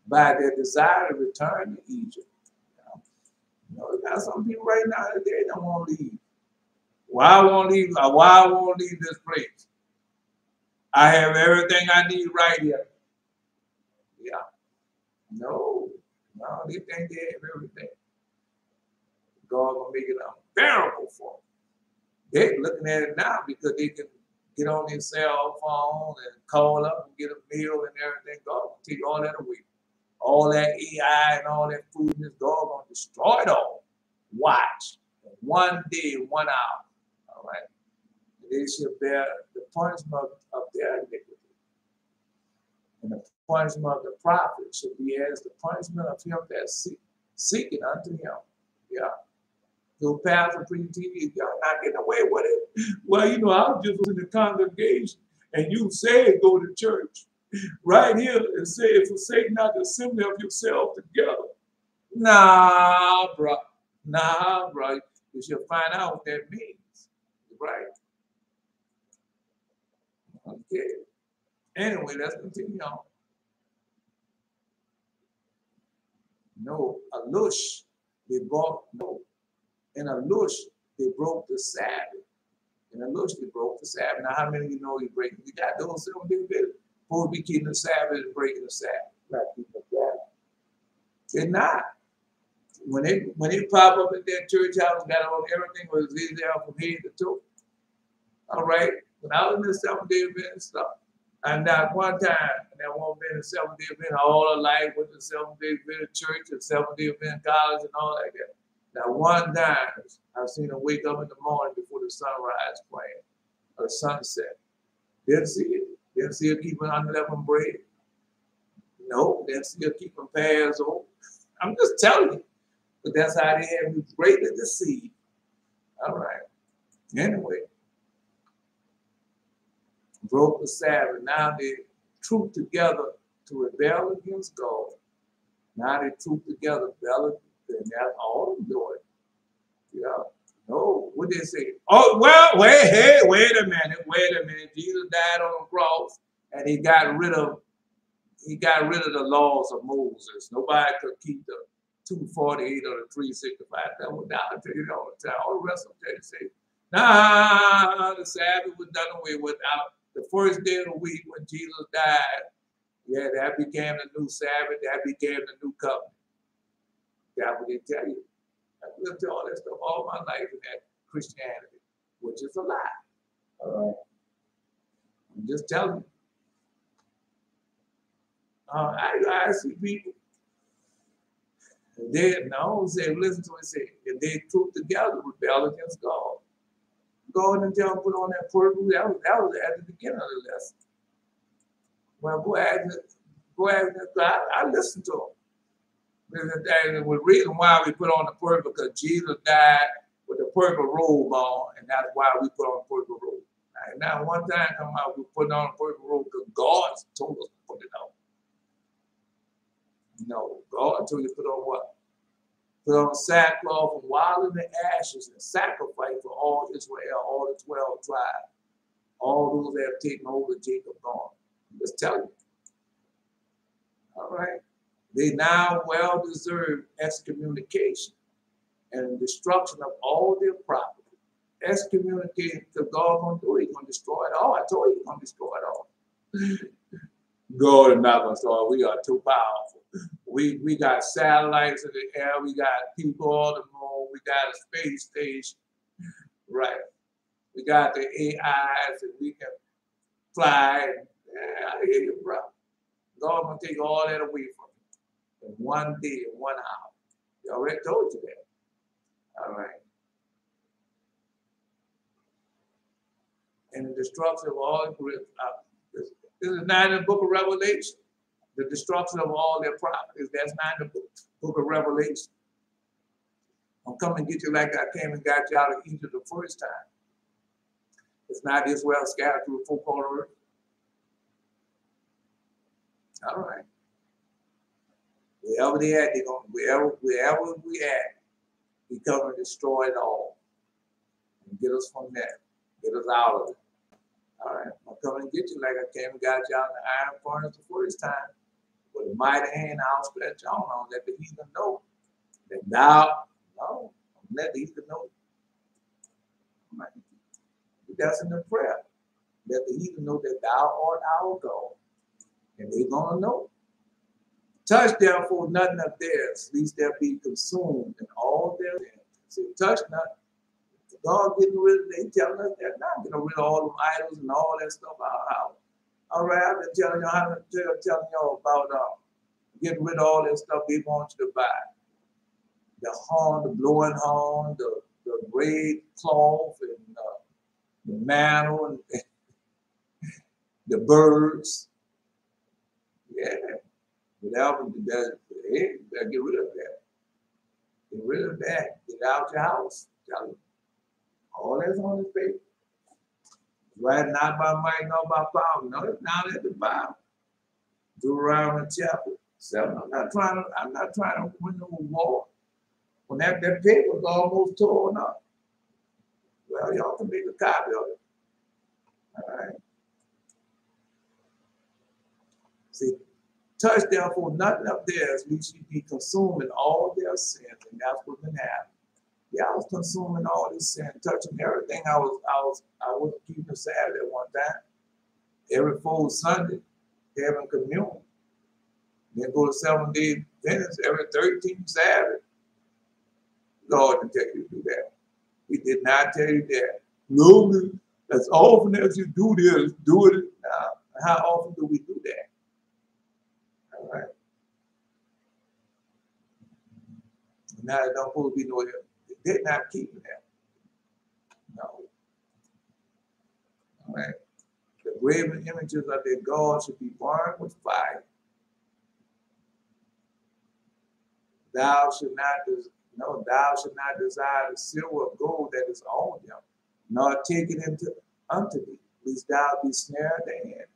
by their desire to return to Egypt. You got some people right now that they don't want to leave. Why I won't leave? Why I won't leave this place? I have everything I need right here. Yeah. No, they think they have everything. God gonna make it unbearable for them. They're looking at it now because they can get on their cell phone and call up and get a meal and everything. God will take all that away. All that AI and all that foodness, God gonna destroy it all. Watch. One day, 1 hour. All right. They shall bear the punishment of their iniquity. And the punishment of the prophet should be as the punishment of him that seeketh unto him. Yeah. So pastor preaching TV, y'all not getting away with it. Well, I was just in the congregation and you said go to church. Right here and say, forsake not the assembly of yourself together. Nah, bro. You should find out what that means. Right? Okay. Anyway, let's continue on. No, Alush, they broke the Sabbath. In Alush, they broke the Sabbath. Now, how many of you know he break? We got those 7 days supposed to be keeping the Sabbath and breaking the Sabbath. Not keeping the Sabbath. They're not. When they pop up in their church house and got on everything was there from head to toe. All right. When I was in the 7-day event stuff, and not one time, and that won't be in the 7-day event all her life with the 7-day event church and 7-day event college and all like that. Now one time I've seen her wake up in the morning before the sunrise praying or sunset. Didn't see it. Didn't see her keeping unleavened bread. No, didn't see her keeping Passover. I'm just telling you. But that's how they have you greatly deceived. All right. Anyway, broke the Sabbath. Now they troop together to rebel against God. Now they troop together, rebel, and that's all they're doing. Yeah. No, what they say? Oh, well, wait a minute. Jesus died on the cross, and he got rid of the laws of Moses. Nobody could keep the 248 or the 365. That was down to you all the time. All the rest of them say, nah, the Sabbath was done away with. The first day of the week when Jesus died, yeah, that became the new Sabbath. That became the new covenant. That's what they tell you. I've lived to all that stuff all my life in that Christianity, which is a lie. All right. I'm just telling you. I see people. They listen to it, say, if they troop together, rebel against God. Go and tell them, put on that purple. That was at the beginning of the lesson. Well, go ask them. I listened to them. And the reason why we put on the purple because Jesus died with the purple robe on, and that's why we put on the purple robe. And now one time come out, we put on the purple robe because God told us to put it on. No, God told you to put on what? Put on sackcloth and wild in the ashes and sacrifice for all Israel, all the 12 tribes, all those that have taken over Jacob gone. I'm just telling you. All right. They now well deserve excommunication and destruction of all their property. Excommunicated because God gonna do it. He's gonna destroy it all. I told you he's gonna destroy it all. God is not gonna destroy it. We are too powerful. We got satellites in the air. We got people on the moon. We got a space station. Right. We got the AIs and we can fly. Yeah, I hear you, bro. God gonna take all that away from you in 1 day, in 1 hour. He already told you that. All right. And the destruction of all this is not in the book of Revelation. The destruction of all their properties, that's not in the book of Revelation. I'll come and get you like I came and got you out of Egypt the first time. It's not Israel scattered through the four corners of the earth. All right. Wherever they at, they're going, wherever we at, he come and destroy it all. And get us from that. Get us out of it. All right. I'll come and get you like I came and got you out of the iron furnace the first time. With a mighty hand, I'll stretch on, let the heathen know that thou, no, let the heathen know. That's in the prayer. Let the heathen know that thou art our God. And they're going to know. Touch therefore nothing of theirs, lest there be consumed in all their sins. So touch not. God getting rid of, they telling us they're not getting rid of all them idols and all that stuff out of our house. All right, I've been telling y'all about getting rid of all that stuff they want you to buy. The horn, the blowing horn, the red cloth, and the mantle, and the birds. Yeah. Without that, hey, you better get rid of that. Get rid of that. Get out your house. Tell them. All that's on his paper. Right, not by might, not by power. No, it's down at the Bible. Deuteronomy chapter 7. I'm not trying to win no war. When that paper was almost torn up. Well, y'all can make a copy of it. All right. See, touch therefore nothing of theirs, lest ye be consumed in all their sins, and that's what been happening. Yeah, I was consuming all this sin, touching everything. I was keeping Sabbath at one time. Every full Sunday, having communion. Then go to 7 days Adventist every 13th Sabbath. Lord didn't tell you to do that. He did not tell you that. No, as often as you do this, do it now. How often do we do that? All right. Now it don't supposed to be no. They're not keeping that. No. All right. The graven images of their gods should be burned with fire. Thou should not desire the silver or gold that is on them, nor take it unto thee, lest thou be snared therein.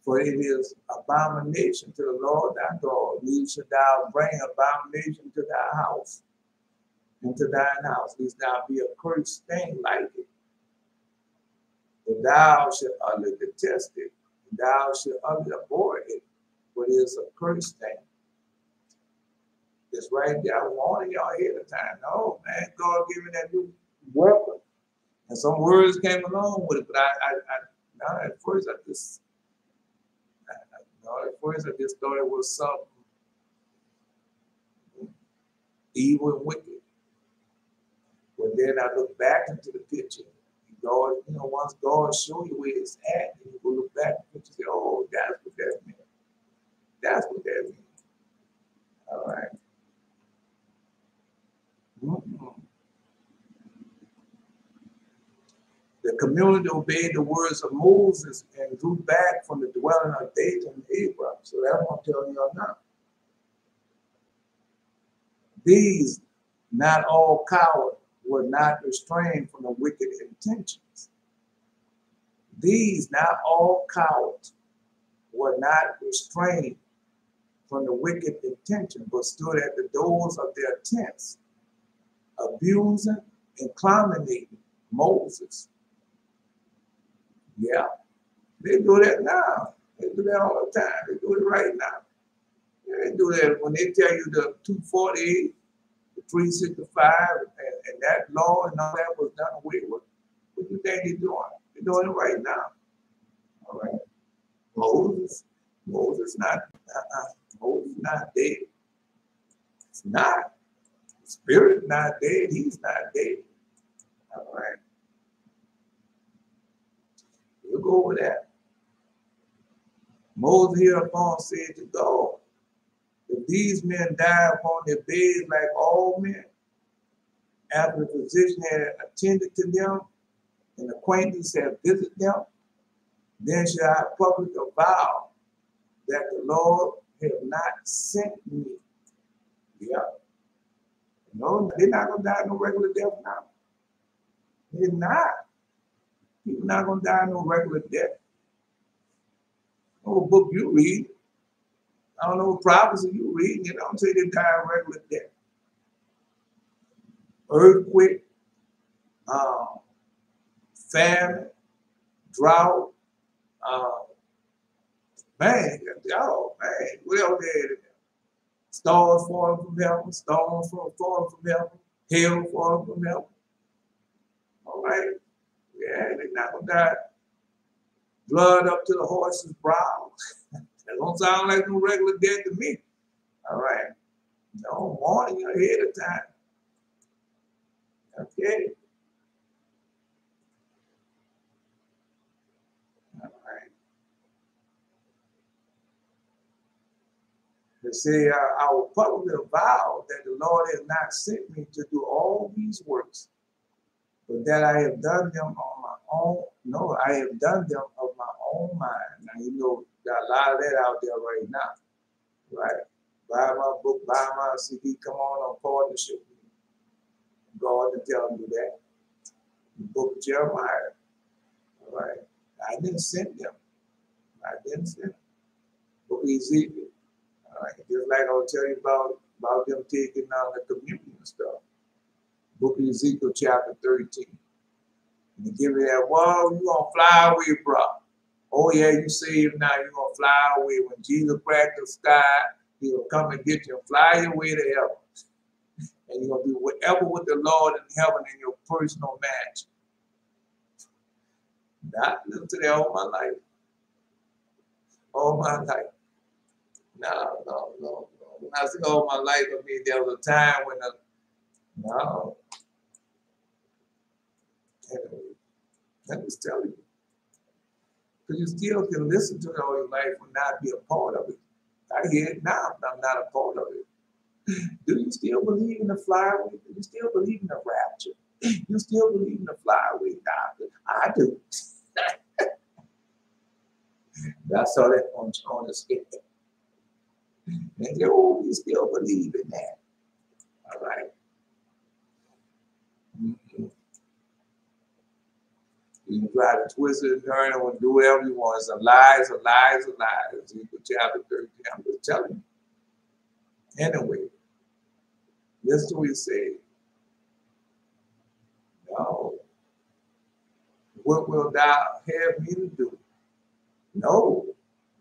For it is abomination to the Lord thy God, neither should thou bring abomination to thy house, into thine house, lest thou be a cursed thing like it. For thou shalt utterly detest it, and thou shalt utterly abhor it, for it is a cursed thing. It's right there. I was warning y'all ahead of time. No, man, God gave me that new weapon. And some words came along with it, but at first I just thought it was something evil and wicked. But then I look back into the picture. God, once God show you where it's at, and you go look back and say, oh, that's what that meant. That's what that means. All right. The community obeyed the words of Moses and drew back from the dwelling of Dathan and Abiram. So that's what I'm telling y'all now. These, not all cowards, were not restrained from the wicked intentions. These, not all cowards, were not restrained from the wicked intention, but stood at the doors of their tents, abusing and calumniating Moses. Yeah, they do that now. They do that all the time. They do it right now. They do that when they tell you the 248, the 365, and that law and all that was done away with. What do you think they're doing? They're doing it right now. All right. Moses not dead. It's not. The spirit not dead. He's not dead. All right. We'll go over that. Moses hereupon said to God, if these men die upon their beds like all men, after the physician had attended to them and acquaintance had visited them, then shall I publicly avow that the Lord have not sent me. Yeah. No, they're not going to die no regular death now. They're not. People not going to die no regular death. No book you read. I don't know what prophecy you read. You don't say they die a regular death. Earthquake, famine, drought, man, oh man, what else there? Stars falling from heaven, storms falling from heaven, hail falling from heaven. All right. Yeah, they're not gonna die. Blood up to the horse's brow. That don't sound like no regular death to me. All right. No, warning ahead of time. Okay. All right. They say, I will publicly avow that the Lord has not sent me to do all these works, but that I have done them on my own. No, I have done them of my own mind. Now, you know, got a lot of that out there right now. Right? Buy my book, buy my CD, come on partnership. God to tell you that. The book of Jeremiah. All right. I didn't send them. I didn't send them. Book of Ezekiel. All right. Just like I'll tell you about them taking down the communion and stuff. Book of Ezekiel, chapter 13. And they give you that, well, you're going to fly away, bro. Oh, yeah, you saved now, you're going to fly away. When Jesus cracked the sky, he'll come and get you and fly your way to heaven. And you're going to be whatever with the Lord in heaven in your personal mansion. I lived to that all my life. All my life. No. When I say all my life, I mean there was a time when no. Anyway, let me tell you. Because you still can listen to it all your life and not be a part of it. I hear it now, but I'm not a part of it. Do you still believe in the flyaway? Do you still believe in the rapture? You still believe in the flyaway doctor? I do. I saw that on the scale. And they, oh, you still believe in that. All right. Mm-hmm. You can try to twist it and turn it and do whatever you want. It's a lies. Ezekiel chapter 13. I'm just telling you. Anyway, listen to what he said. No. What will thou have me to do? No.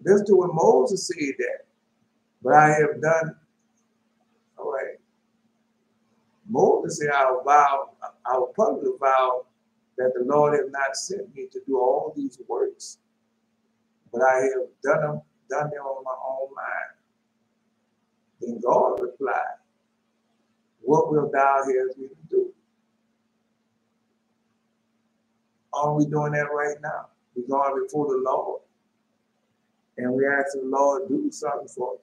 Listen to what Moses said that. But I have done. All right. Moses said, I will publicly vow that the Lord has not sent me to do all these works, but I have done them on my own mind. Then God replied, what wilt thou have me to do? Are we doing that right now? We're going before the Lord, and we ask the Lord to do something for us.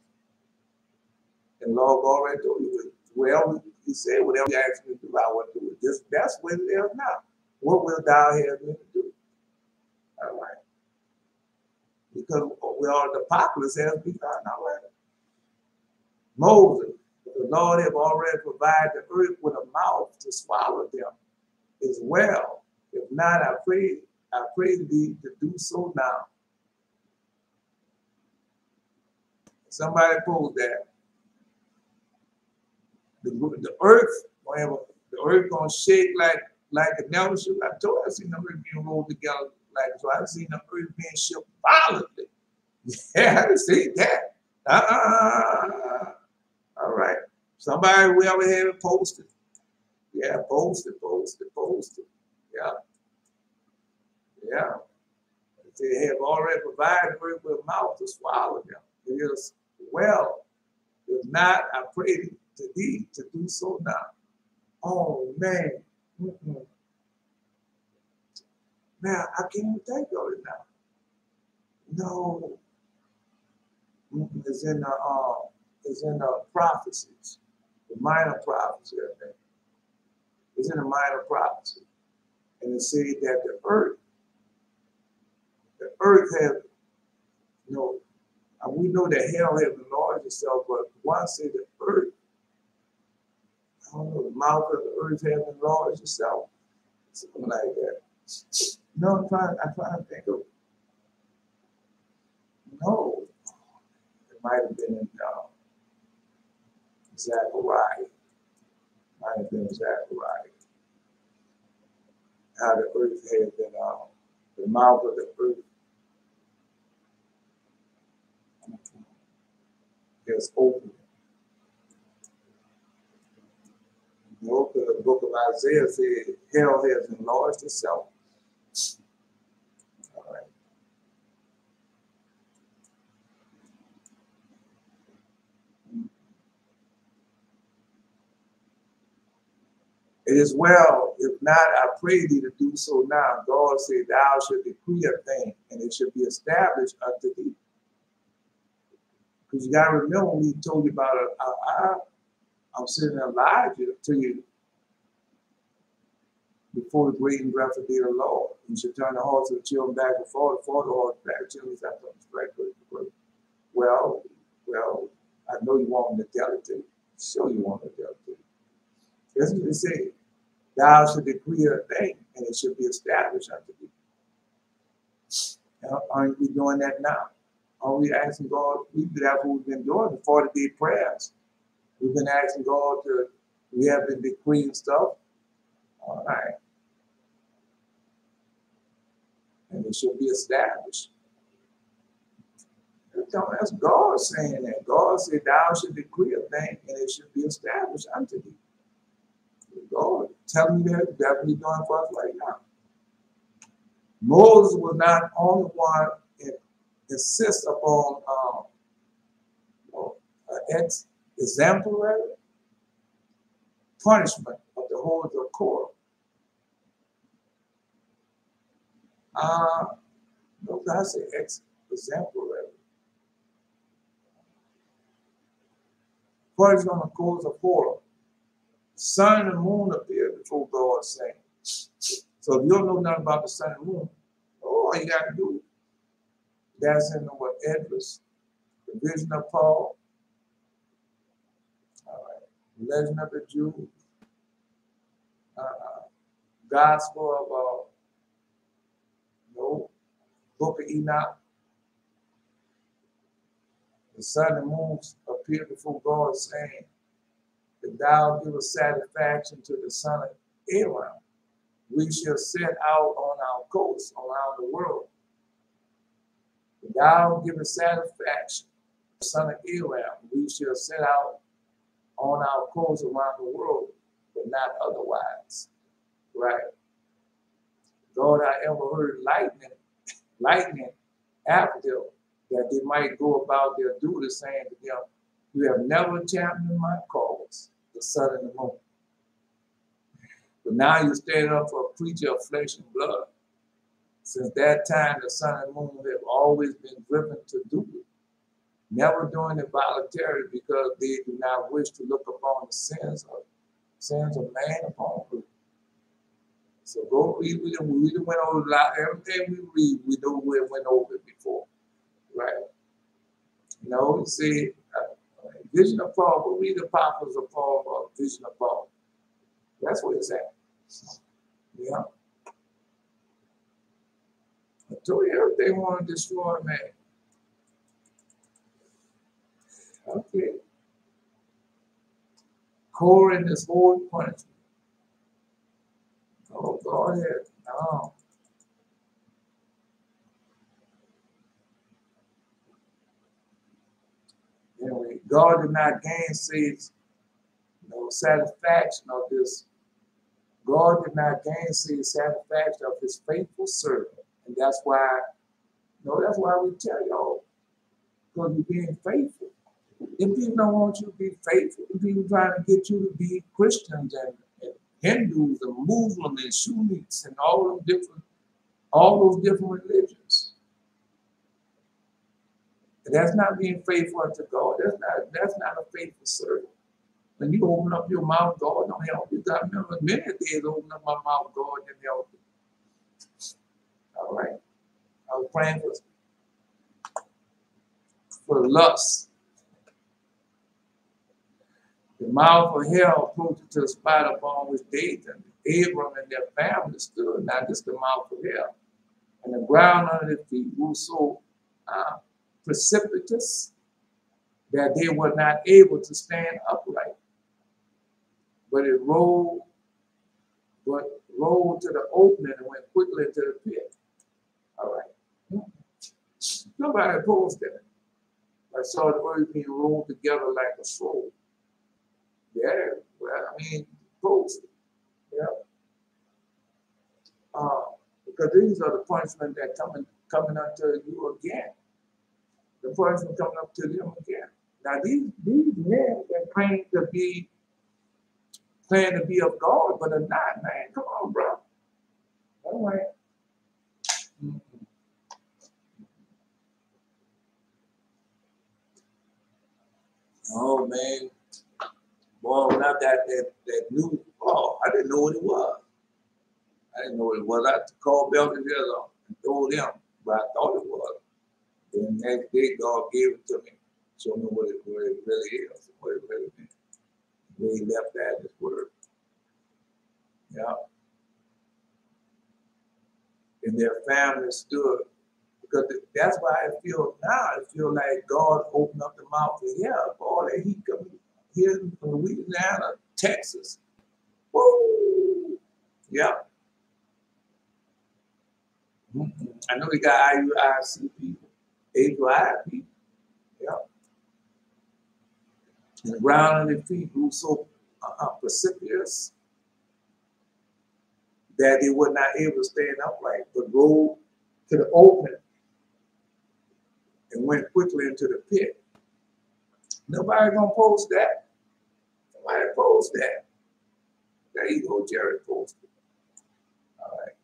And the Lord already told you, well, he said, whatever you ask me to do, I will do it. That's what it is now. What will thou have me to do? All right. Because we are the populace has begun. All right. Moses, the Lord have already provided the earth with a mouth to swallow them as well. If not, I pray thee to do so now. Somebody posed that. The earth gonna shake like it never should. I told you I seen the earth being rolled together like so. I've seen the earth being shook violently. Yeah, I see that. All right. Somebody we ever have it posted. Yeah, posted. Yeah. Yeah. They have already provided earth with a mouth to swallow them. It is well. If not, I pray to thee to do so now. Oh man. Man, I can't even think of it now. No. It's in the prophecies. The minor prophecy, I think. It's in the minor prophecy. And it said that the earth has And we know that hell has enlarged itself, but one say the earth, I don't know, the mouth of the earth has enlarged itself. Something like that. No, I'm trying to think of, no, it might have been in Zechariah. Might have been Zechariah. How the earth has been, the mouth of the earth is open. The book of Isaiah said, hell has enlarged itself. All right. It is well, if not, I pray thee to do so now. God said, thou shalt decree a thing, and it shall be established unto thee. Because you got to remember when he told you about I'm sending Elijah to you before the great and dreadful day of the Lord. You should turn the hearts of the children back before the hearts back to children after the Well, I know you want me to tell it to you. Sure you want me to tell it to you. That's what it said. Thou shalt decree a thing, and it should be established unto thee. Aren't we doing that now? Are we asking God? That's what we've been doing, the 40-day prayers. We've been asking God we have been decreeing stuff. All right. And it should be established. That's God saying that. God said, thou should decree a thing, and it should be established unto thee. God telling you that's what he's doing for us right now. Moses was not the only one that insists upon exemplary punishment of the horde of Korah. No, I say exemplary. Punishment on the horde of Korah. The sun and the moon appeared before God saying. So if you don't know nothing about the sun and moon, all you got to do, that's in the Edwards, the vision of Paul, the legend of the Jews, gospel of book of Enoch. The sun and moon appeared before God saying that thou givest satisfaction to the son of Abiram. We shall set out on our coast around the world. Thou givest satisfaction to the son of Abiram. We shall set out on our coast around the world, but not otherwise. Right? God, I ever heard lightning after that they might go about their duty, saying to them, you have never championed my cause, the sun and the moon. But now you stand up for a preacher of flesh and blood. Since that time, the sun and moon have always been driven to duty, never doing it voluntarily because they do not wish to look upon the sins of man upon earth. So go read. We went over a lot. Everything we read, we know we went over it before, right? You know, see, vision of Paul. Go read the Apostles of Paul or vision of Paul. That's what it's at. Yeah. I told you everything want to destroy man. Okay. Korah in this whole punishment. Oh, go ahead. No. Anyway, God did not gainsay satisfaction of this. God did not gainsay the satisfaction of his faithful servant. And that's why, that's why we tell y'all, because you're being faithful. If people don't want you to be faithful, if people trying to get you to be Christians and Hindus and Muslims and Sunnis and all those different religions. And that's not being faithful unto God. That's not a faithful servant. When you open up your mouth, God don't help you. I remember many days open up my mouth, God didn't help you. All right. I was praying for for lust. The mouth of hell approached to the spot upon which Dathan, Abiram, and their family stood. Now this is the mouth of hell. And the ground under their feet was so precipitous that they were not able to stand upright. But it rolled to the opening and went quickly into the pit. All right. Nobody opposed that. I saw the earth being rolled together like a scroll. Yeah, well, I mean, opposed it. Yeah. Because these are the punishments that coming unto you again. The punishment coming up to them again. Now these men that claim to be of God, but are not, man. Come on, bro. All right. Oh man. Boy, when I got that new, I didn't know what it was. I didn't know what it was. I called Belton Hill and told him, but I thought it was. Then the next day, God gave it to me, showed me what it really is, what it really means. Where he left that in his word. Yeah. And their family stood. Because that's why I feel now. I feel like God opened up the mouth of hell. Boy, that heat coming here from Louisiana, Texas. Woo! Yeah. I know we got IUIC people, HUI people. Yeah. And the ground on their feet grew so precipitous that they were not able to stand upright, but rolled to the opening and went quickly into the pit. Nobody gonna post that. Nobody post that. There you go, Jerry posted. All right.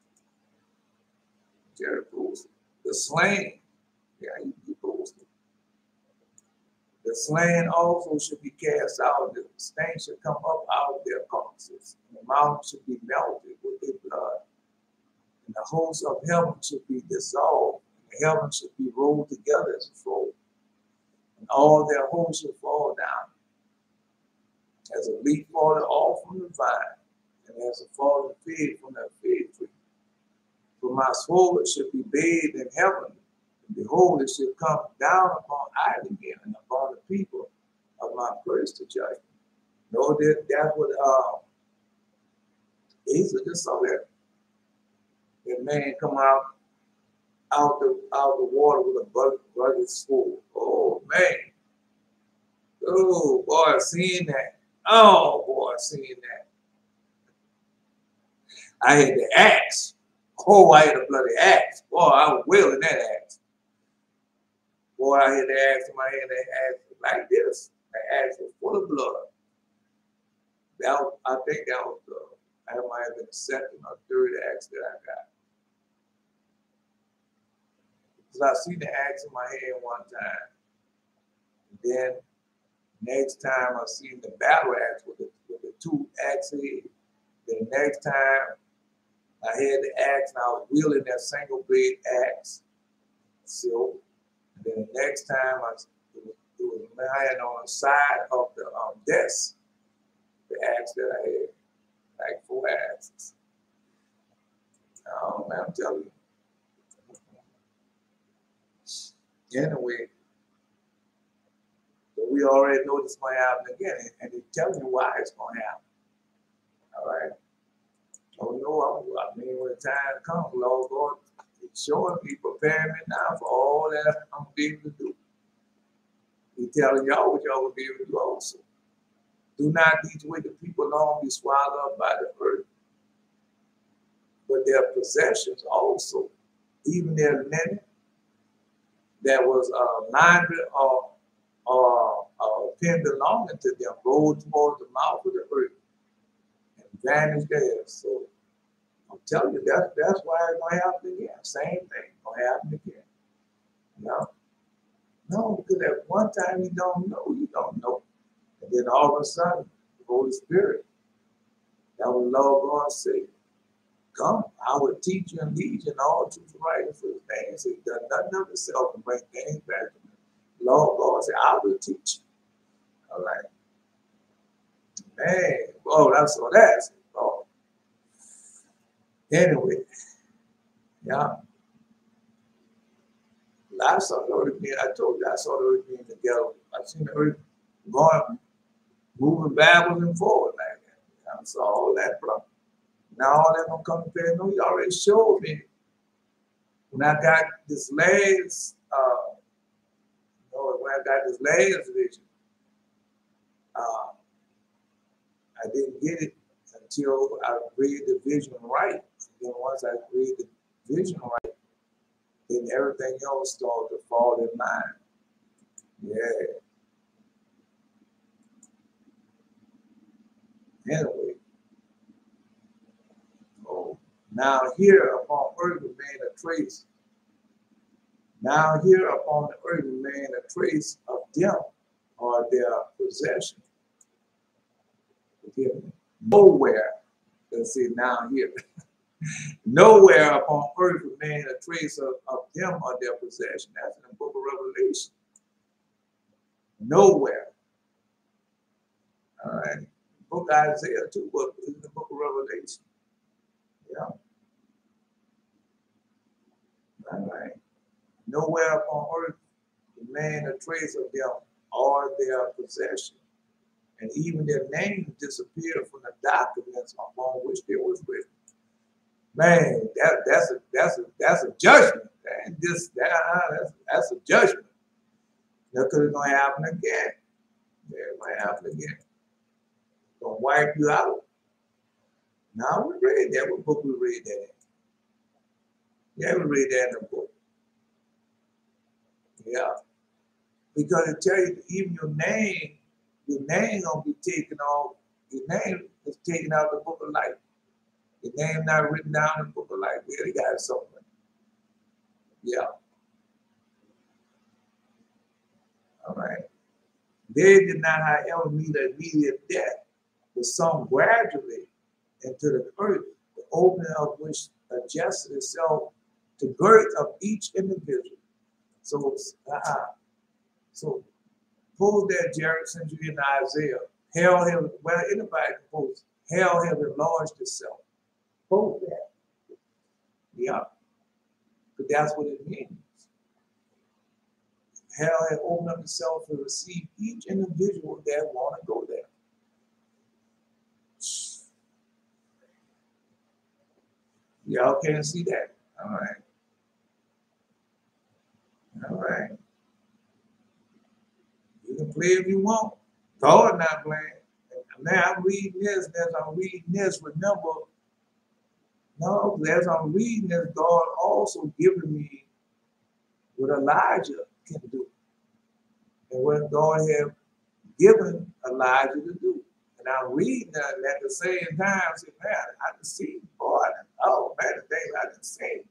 Jerry posted. The slain. Yeah, you posted. The slain also should be cast out. The stain should come up out of their carcasses. And the mountain should be melted with their blood. And the hosts of heaven should be dissolved. And the heavens should be rolled together as a fold. And all their hosts should fall down. As a leaf falling off from the vine, and as a fallen fig from the fig tree. For my soul should be bathed in heaven, and behold, it should come down upon Isaac again and upon the people of my praise to judgment. No, that's what Asa just saw that. That man come out the water with a rugged sword. Oh man. Oh boy, seeing that. Oh boy, seeing that. I had the axe. Oh, I had a bloody axe. Boy, I was wielding that axe. Boy, I had the axe in my hand. That axe was like this. The axe was full of blood. I think that was that might have been the second or third axe that I got. Because I seen the axe in my hand one time. And then next time I seen the battle axe with the two axes. Then the next time I had the axe and I was wielding that single blade axe. So then the next time it was lying on the side of the desk, the axe that I had, like 4 axes. Oh man, I'm telling you. Anyway, so we already know this might happen again, and they tell you why it's going to happen. All right. Oh no, I mean, when the time comes, Lord God, He's showing me, preparing me now for all that I'm able to do. He's telling y'all what y'all will be able to do also. Do not these wicked people long be swallowed up by the earth, but their possessions also, even their linen that was laundered or pen belonging to them, rolled towards the mouth of the earth and vanished there. So I'm telling you, that's why it's going to happen again. Same thing going to happen again. You know? No, because at one time you don't know. And then all of a sudden, the Holy Spirit, that was Lord God said, come, I will teach you and lead you in all truth and righteousness for His name. So He does nothing of Himself and bring things back to me. Lord God said, I will teach you. All right. Man, oh, that's what that's. Oh. Anyway, yeah. I saw the earth being, I told you, I saw the earth being together. I seen the earth going, moving backwards and forward like that. I saw all that, bro. Now all that gonna come to pass. No, he already showed me. When I got this last, when I got this last vision, I didn't get it until I read the vision right. And then once I read the vision right, then everything else started to fall in line. Yeah. Anyway, oh, now here upon earth remain a trace. Now here upon the earth remain a trace of them or their possession. Nowhere, let's see now here. Nowhere upon earth remain a trace of them or their possession. That's in the book of Revelation. Nowhere. All right. Book of Isaiah too, but in the book of Revelation. Yeah. All right. Nowhere upon earth remain a trace of them or their possession. And even their names disappeared from the documents upon which they was written. Man, that's a judgment. Man. That's a judgment. That could have gonna happen again. Yeah, it might happen again. Gonna wipe you out. Now we read that. What book we read that in? Yeah, we read that in the book. Yeah. Because it tells you even your name gonna be taken off. Your name is taken out of the book of life. Your name not written down in the book of life. Yeah, they got something. Yeah. All right. They did not, however, meet an immediate death, but some gradually into the earth, the opening of which adjusted itself to birth of each individual. So, suppose that Jared sent you in Isaiah. Hell have, well, anybody can post, hell have enlarged itself. Suppose that. Yeah. But that's what it means. Hell had opened up itself to receive each individual that want to go there. Y'all can't see that? All right. All right. You can play if you want. God not playing. Now I'm reading this, as I'm reading this, remember, no, as I'm reading this, God also given me what Elijah can do. And what God had given Elijah to do. And I'm reading that, and at the same time, I say, man, I can see God. Oh, man, the things I didn't see.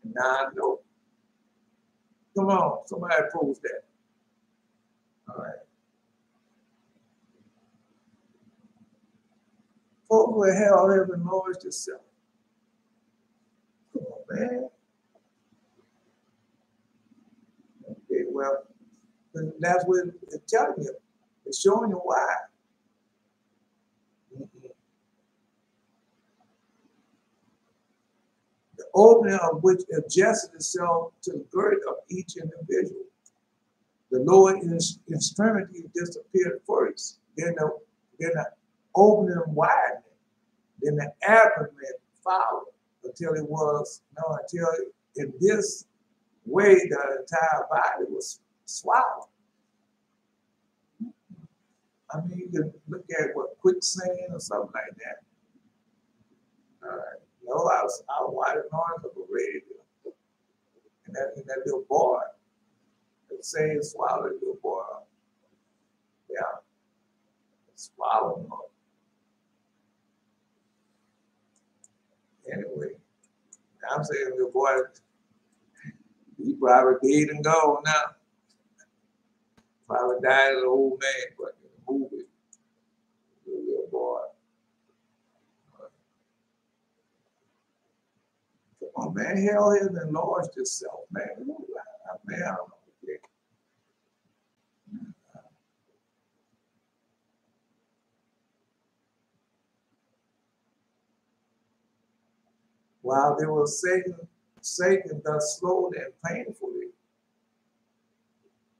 And now I know. Come on, somebody post that. All right. Folks will hell have enlarged itself. Come on, man. Okay, well, that's what it's telling you. It's showing you why. The opening of which adjusted itself to the girth of each individual. The lower extremity disappeared first, then the opening widened, then the abdomen followed until in this way the entire body was swallowed. I mean, you can look at what quicksand or something like that. All right. No, I was watching on the radio, and that little boy, the same swallowed little boy. Yeah, swallowed him up. Anyway, I'm saying little boy, he probably dead and gone now. Probably died as an old man, but in the movie, the little boy. Come on, man, hell has enlarged itself, man. Man, I don't know. while they were Satan thus slowly and painfully.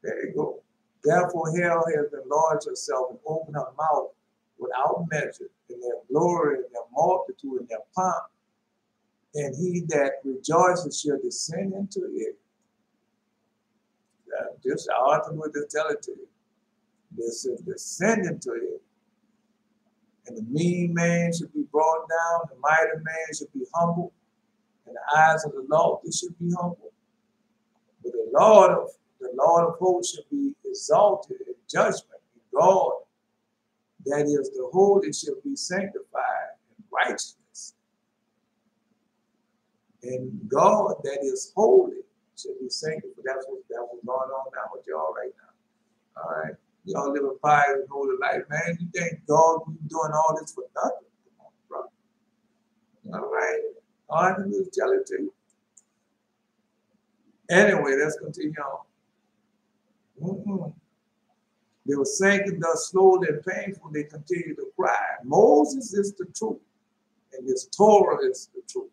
There you go. Therefore hell has enlarged herself and opened her mouth without measure in their glory and their multitude and their pomp. And he that rejoices shall descend into it. Just Arthur would just tell it to you. This is descend into it. And the mean man should be brought down, the mighty man should be humbled, and the eyes of the lofty should be humbled. But the Lord of hosts should be exalted in judgment. God, that is the holy, shall be sanctified in righteousness. And God that is holy shall be sanctified. That's what's going on now with y'all right now. All right. Y'all live a pious and holy life, man. You think God be doing all this for nothing? Come on, bro. All right. All I can do is tell it to you. Anyway, let's continue on. They were sinking thus slowly and painful, they continued to cry. Moses is the truth, and his Torah is the truth.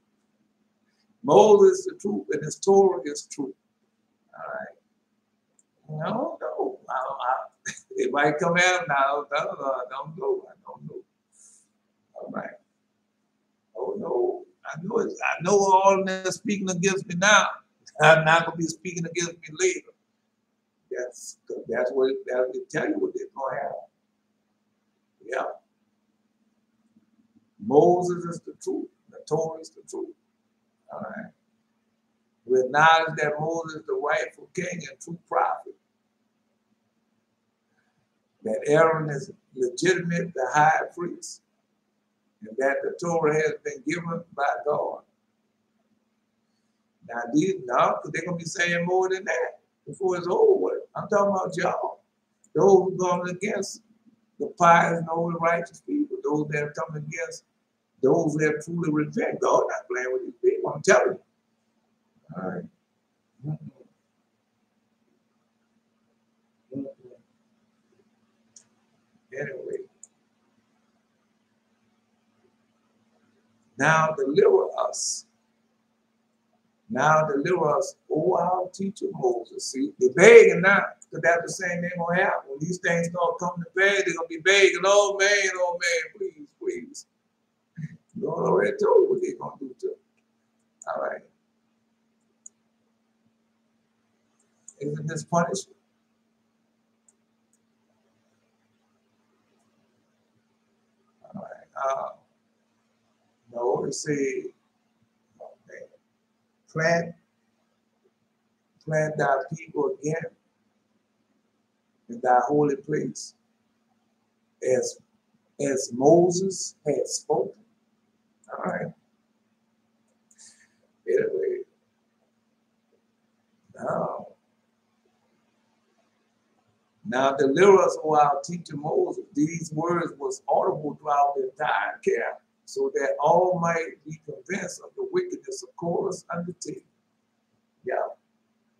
Moses is the truth, and his Torah is truth. All right. No. It might come at him now. I don't know. All right. Oh no. I know all that speaking against me now. I'm not gonna be speaking against me later. That's what they tell you what they're gonna have. Yeah. Moses is the truth. The Torah is the truth. All right. We acknowledge that Moses is the rightful king and true prophet. That Aaron is legitimate, the high priest, and that the Torah has been given by God. Now, because they're going to be saying more than that before it's over with. I'm talking about y'all. Those who going against the pious and holy righteous people, those that have come against those who have truly repented. God not playing with these people, I'm telling you. All right. Anyway. Now deliver us. Now deliver us, O our teacher Moses. See, they're begging now, because that's the same thing gonna happen. When these things start coming to bed, they're gonna be begging, oh man, please. God already told you what they're gonna do to them. All right. Isn't this punishment? All right. No, it say, plant thy people again in thy holy place, as Moses had spoken. All right. Anyway, now deliver us, O our teacher Moses. These words was audible throughout the entire camp, so that all might be convinced of the wickedness of Korah's undertaking. Yeah.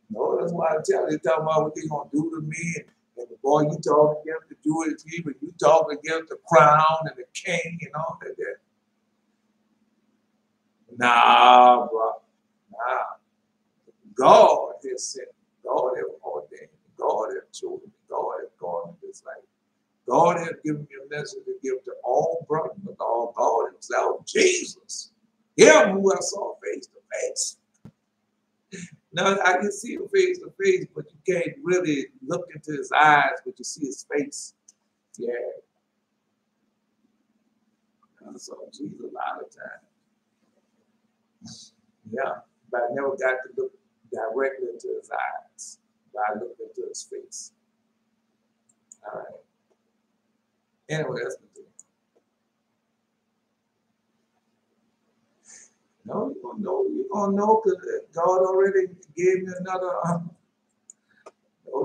No, that's why I tell you, talking about what they're going to do to me. And the boy, you talk against the Jewish people, you talk against the crown and the king and all that. Nah, bro. Nah. God has sent, God has ordained, God has chosen, God has gone in this life. God has given me a message to give to all brothers, all God himself, Jesus. Him who I saw face to face. Now, I can see him face to face, but you can't really look into his eyes, but you see his face. Yeah. I saw Jesus a lot of times. Yeah, but I never got to look directly into his eyes, but I looked into his face. All right. Anyway, that's the thing. No, you're gonna know because God already gave me another.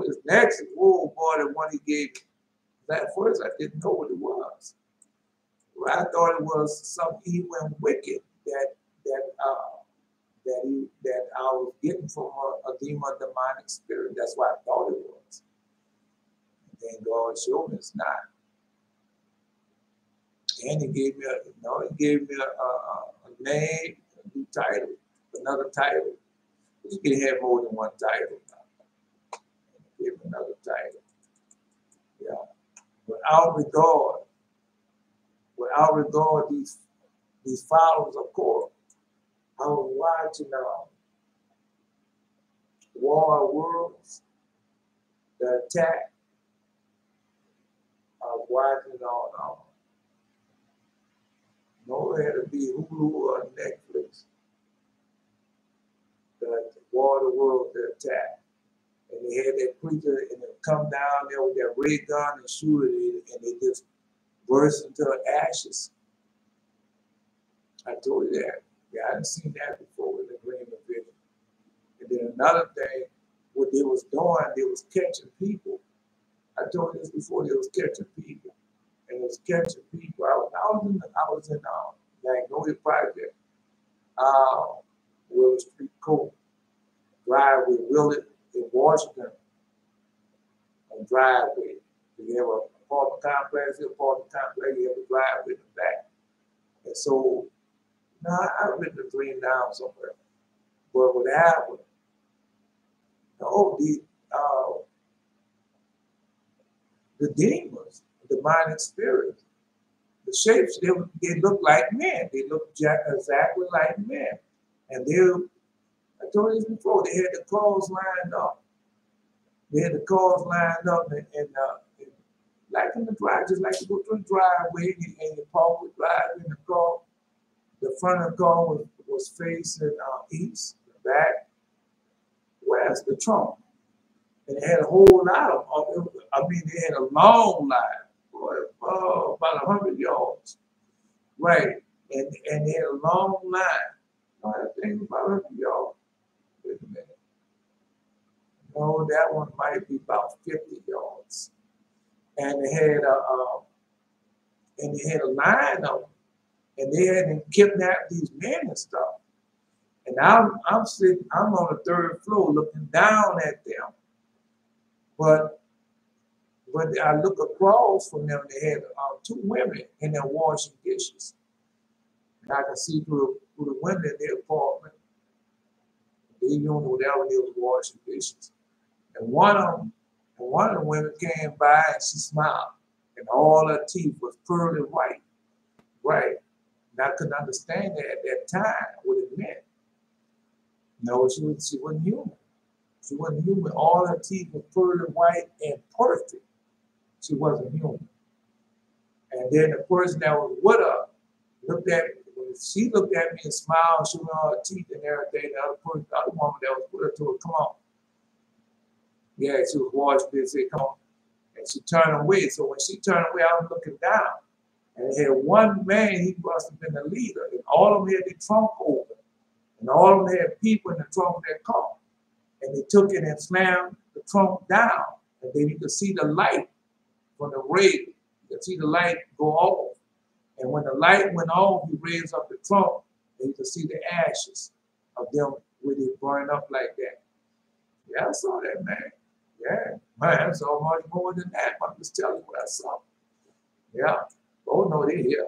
This next, boy, the one he gave me. At first, I didn't know what it was. I thought it was some evil and wicked that I was getting from a demonic spirit. That's what I thought it was. And then God showed me it's not. And he gave me a name, a new title, another title. You can have more than one title now. Give another title. Yeah. Without regard these followers of Korah. I was watching War Worlds, the attack. I was watching on no, it had to be Hulu or Netflix. The War of the World, the attack. And they had that preacher and they come down there with that ray gun and shoot it and they just burst into ashes. I told you that. Yeah, I hadn't seen that before in the dream of vision. And then another thing, what they was doing, they was catching people. I told you this before, they was catching people. And it was catching people. I was in Magnolia Project, Willow Street Court, driveway, Willett in Washington, a driveway. You have an apartment complex, you have a driveway in the back. And so, now I've written the dream down somewhere. But what happened, the demons, the demonic spirits, the shapes, they look like men. They look exactly like men. And I told you this before, they had the cars lined up. They had the cars lined up and like in the drive, just like you go through the driveway and you park the drive in the car. The front of the car was facing east, the back, west, the trunk. And they had a whole lot of, they had a long line, about 100 yards. Right. And they had a long line. I think about 100 yards. Wait a minute. No, that one might be about 50 yards. And they had a line of them. And they had kidnapped these men and stuff. And I'm on the third floor looking down at them. But I look across from them, they had two women in there washing dishes. And I could see through the window in their apartment. They knew whatever they was washing dishes. And one of the women came by and she smiled. And all her teeth was pearly white. Right. And I couldn't understand that at that time, what it meant. No, she wasn't human. She wasn't human. All her teeth were pearly white and perfect. She wasn't human. And then the person that was with her looked at me. She looked at me and smiled, showing all her teeth and everything. The other woman that was with her told her, come on. Yeah, she was washing this, said, come on. And she turned away. So when she turned away, I was looking down. And they had one man, he must have been the leader. And all of them had their trunk open. And all of them had people in the trunk of their car. And they took it and slammed the trunk down. And then you could see the light from the ray. You could see the light go off. And when the light went off, he raised up the trunk, and you could see the ashes of them where they burned up like that. Yeah, I saw that, man. Yeah, man, I saw much more than that. I'm just telling you what I saw. Yeah. Oh, no, they're here.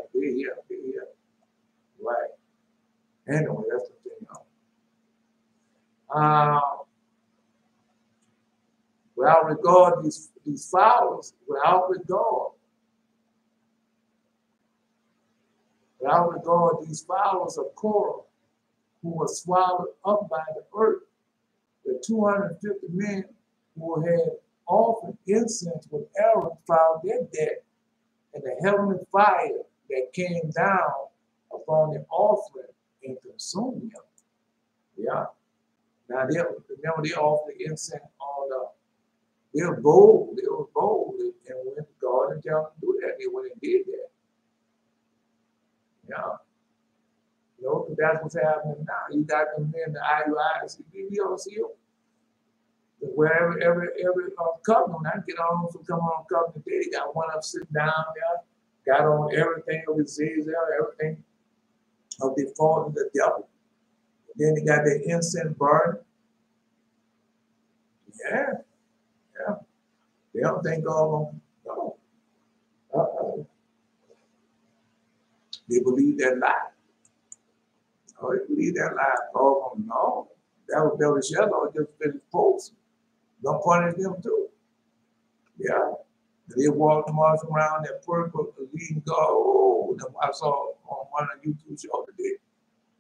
Right. Anyway, that's the thing. Without regard these followers, without regard these followers of Korah, who were swallowed up by the earth, the 250 men who had offered incense with Aaron found their death in the heavenly fire that came down upon the offering and consumed them. Yeah. Now remember they offered the incense on they were bold. And when God didn't tell them to do that, they went and did that. Yeah. You know, that's what's happening now. You got them men, the IUIs, we don't see them. Wherever every covenant, when I get on from coming on covenant day, they got one up sitting down there, got on everything of his Zayzel, everything of the fault of the devil. Then they got their incense burning. Yeah. They don't think God won't go. They believe that lie. Oh, you believe that lie? Oh, no. That was Belishazar just finished post. Don't punish them too. Yeah. They walked march around that purple leading God. Oh, I saw on one of the YouTube shows today.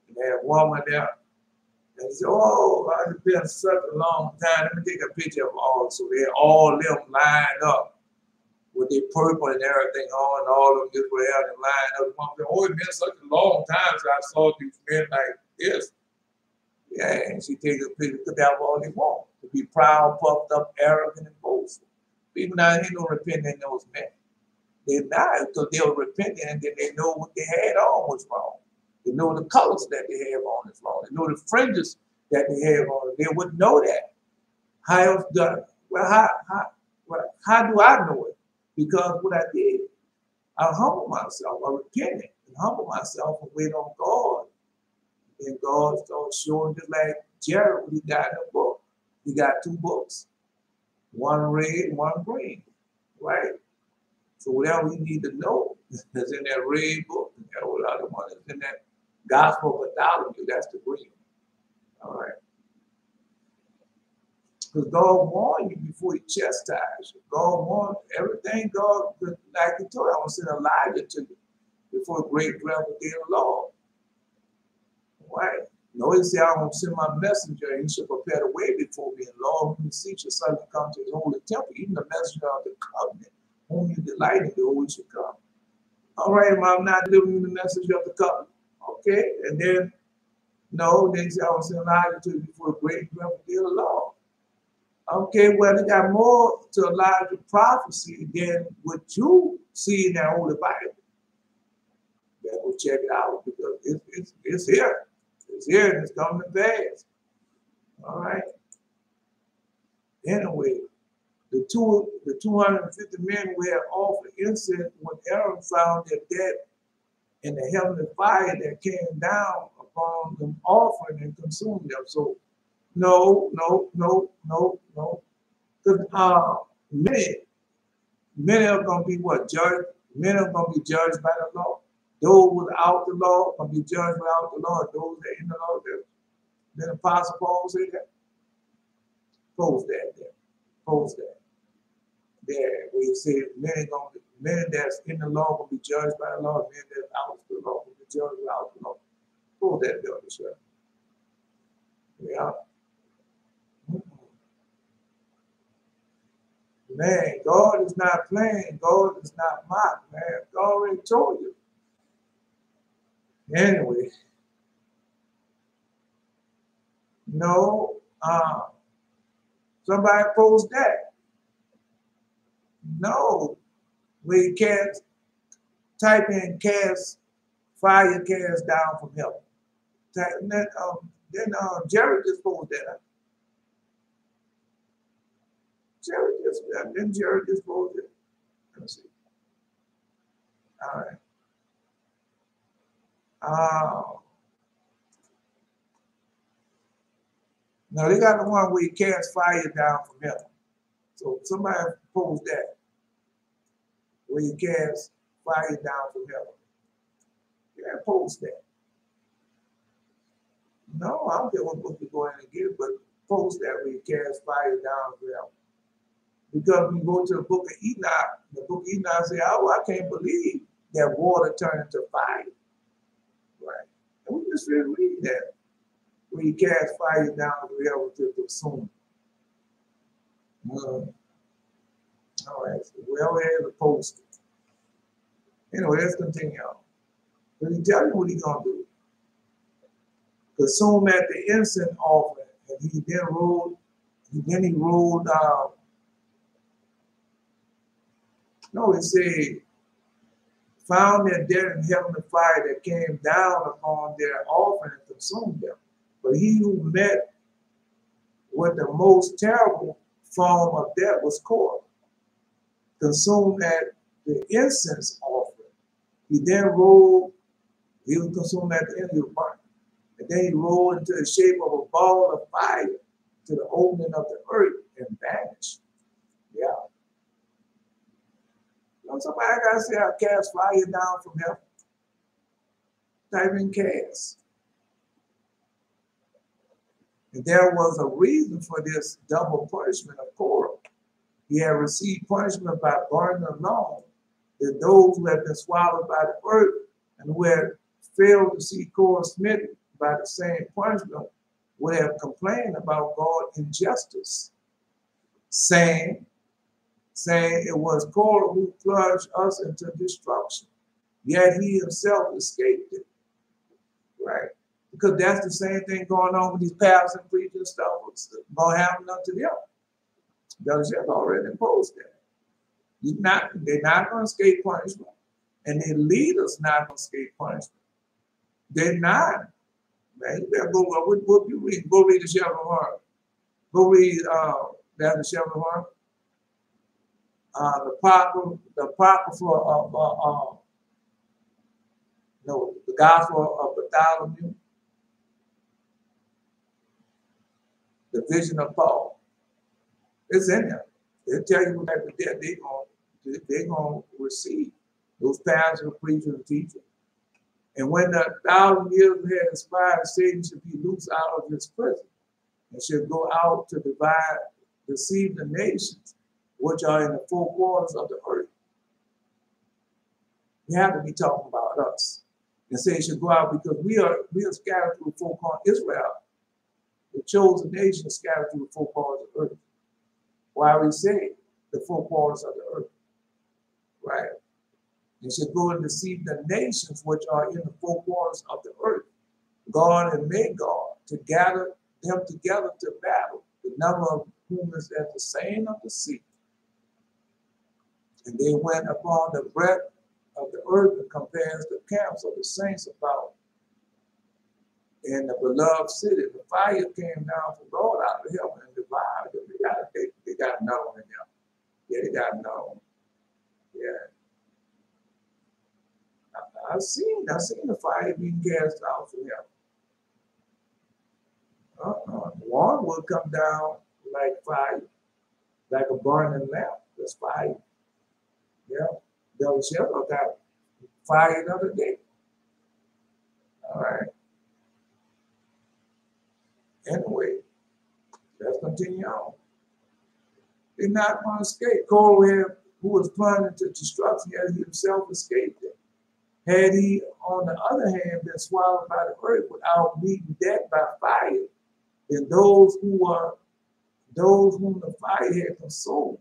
And they had a woman there. And he said, oh, it's been such a long time. Let me take a picture of all. So they all them lined up with their purple and everything on, and all of them just were out and lined up. Said, oh, it's been such a long time since I saw these men like this. Yeah, and she takes a picture, because that's all they want. To be proud, puffed up, arrogant, and boastful. People now ain't no repenting in those men. They died because they were repenting, and then they know what they had on was wrong. They know the colors that they have on is wrong. They know the fringes that they have on. They wouldn't know that. How else do how do I know it? Because what I did, I humbled myself. I repented and humbled myself and wait on God. And God started showing, just like Jared, he got in a book. He got 2 books, one red, one green, right? So whatever we need to know is in that red book, and that other one is in that gospel of Bartholomew, that's the green. All right. Because God warned you before he chastised you. God warned everything God, like he told you, I want to send Elijah to you before a great drought of the Lord. Right? No, he said, I want to send my messenger, and he should prepare the way before me. And Lord, whom you seek your son to come to his holy temple, even the messenger of the covenant, whom you delight in, the who should come. All right, I'm not delivering the message of the covenant. Okay, and then, no, then he said, I want to send Elijah to you before a great drought of the Lord. Okay, well, they got more to Elijah prophecy than what you see in that Holy Bible. You gotta go check it out because it's here. It's here and it's coming to pass. All right. Anyway, the 250 men who had offered incense when Abiram found their dead in the heavenly fire that came down upon them offering and consumed them. So, no. Because many are going to be what? Judged. Many are going to be judged by the law. Those without the law are going to be judged without the law. Those that in the law, then Apostle Paul said that. Post that there. Post that. There, where you say many that's in the law will be judged by the law, many that's out of the law will be judged without the law. Post that there, sir. Yeah. Man, God is not playing. God is not mocked, man. God already told you. Anyway, no, somebody post that. No, we can't type in cast, fire cast down from heaven. Then Jerry just posted that. Jerry just posted it. Let's see. All right. Now they got the one where he cast fire down from heaven. So somebody post that. Where he cast fire down from heaven. Yeah, post that. No, I don't care what book you go in and get, but post that where he cast fire down from heaven. Because when you go to the book of Enoch say, oh, I can't believe that water turned into fire. Right. And we just really read that. When he cast fire down from heaven to consume. All right, so well, here's the post. Anyway, let's continue on. But he tell you what he's gonna do. Consume at the incense offering, and he rolled. It said, found their dead in heavenly fire that came down upon their offering and consumed them. But he who met with the most terrible form of death was Korah, consumed at the incense offering. He was consumed at the end of the burnt. And then he rolled into the shape of a ball of fire to the opening of the earth and vanished. Yeah. You know, somebody got to say, I cast fire down from heaven. Type in cast. And there was a reason for this double punishment of Korah. He had received punishment by burning alone, that those who had been swallowed by the earth and who had failed to see Korah smitten by the same punishment would have complained about God's injustice, saying it was Korah who plunged us into destruction, yet he himself escaped it. Right? Because that's the same thing going on with these pastors and preachers and stuff. It's going to happen unto them. Because they've already imposed that. They're not going to escape punishment. And their leaders not going to escape punishment. They're not. Man, you better go, what book you read? Go read the Shepherd of Heart. Go read the Shepherd of Heart. The Apocrypha of the Gospel of Bartholomew, the Vision of Paul. It's in there. They'll tell you what type of death they're going to receive. Those pastors, preachers, and teachers. And when the 1,000 years had expired, Satan should be loosed out of his prison and should go out to deceive the nations which are in the four quarters of the earth. We have to be talking about us. And say it should go out because we are scattered through the four corners. Israel, the chosen nation, scattered through the four corners of the earth. Why we say the four quarters of the earth, right? You should go and deceive the nations which are in the four quarters of the earth. God and Magog to gather them together to battle, the number of whom is as the sand of the sea. And they went upon the breadth of the earth and compares the camps of the saints about. In the beloved city, the fire came down from God out of heaven and devoured them. They got another one in them. Yeah, they got another one. Yeah. I've seen the fire being cast out from heaven. One will come down like fire, like a burning lamp. That's fire. Yeah. Del Shepard got fire another day. All right. Anyway, let's continue on. They're not going to escape. Korah, who was plunged into destruction, had himself escaped it. Had he, on the other hand, been swallowed by the earth without meeting death by fire, then those whom the fire had consumed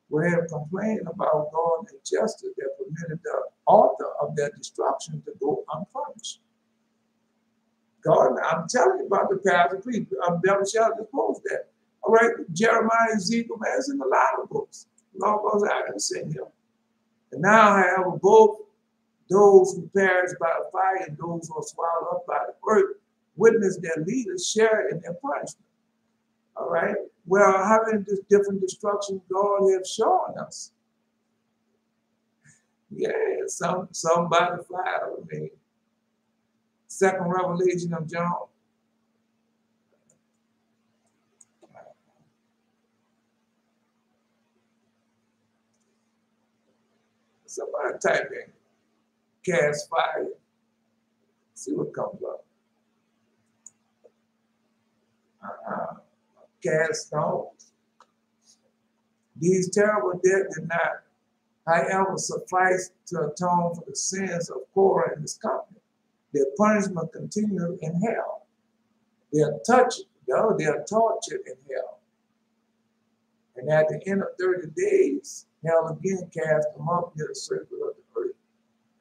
would have complained about God's injustice that permitted the author of their destruction to go unpunished. God, I'm telling you about the pastor, please. Devil shall dispose that. All right, Jeremiah, Ezekiel, man, it's in a lot of books. The Lord goes out and send him. And now, however, both those who perish by fire and those who are swallowed up by the earth witness their leaders share in their punishment. All right. Well, how many different destructions God has shown us? Yeah, some by the fire. I mean, second revelation of John. Somebody type in cast fire. See what comes up. Cast stones. These terrible deaths did not, however, suffice to atone for the sins of Korah and his company. Their punishment continued in hell. They are tortured in hell. And at the end of 30 days, hell again cast them up near the circle of the earth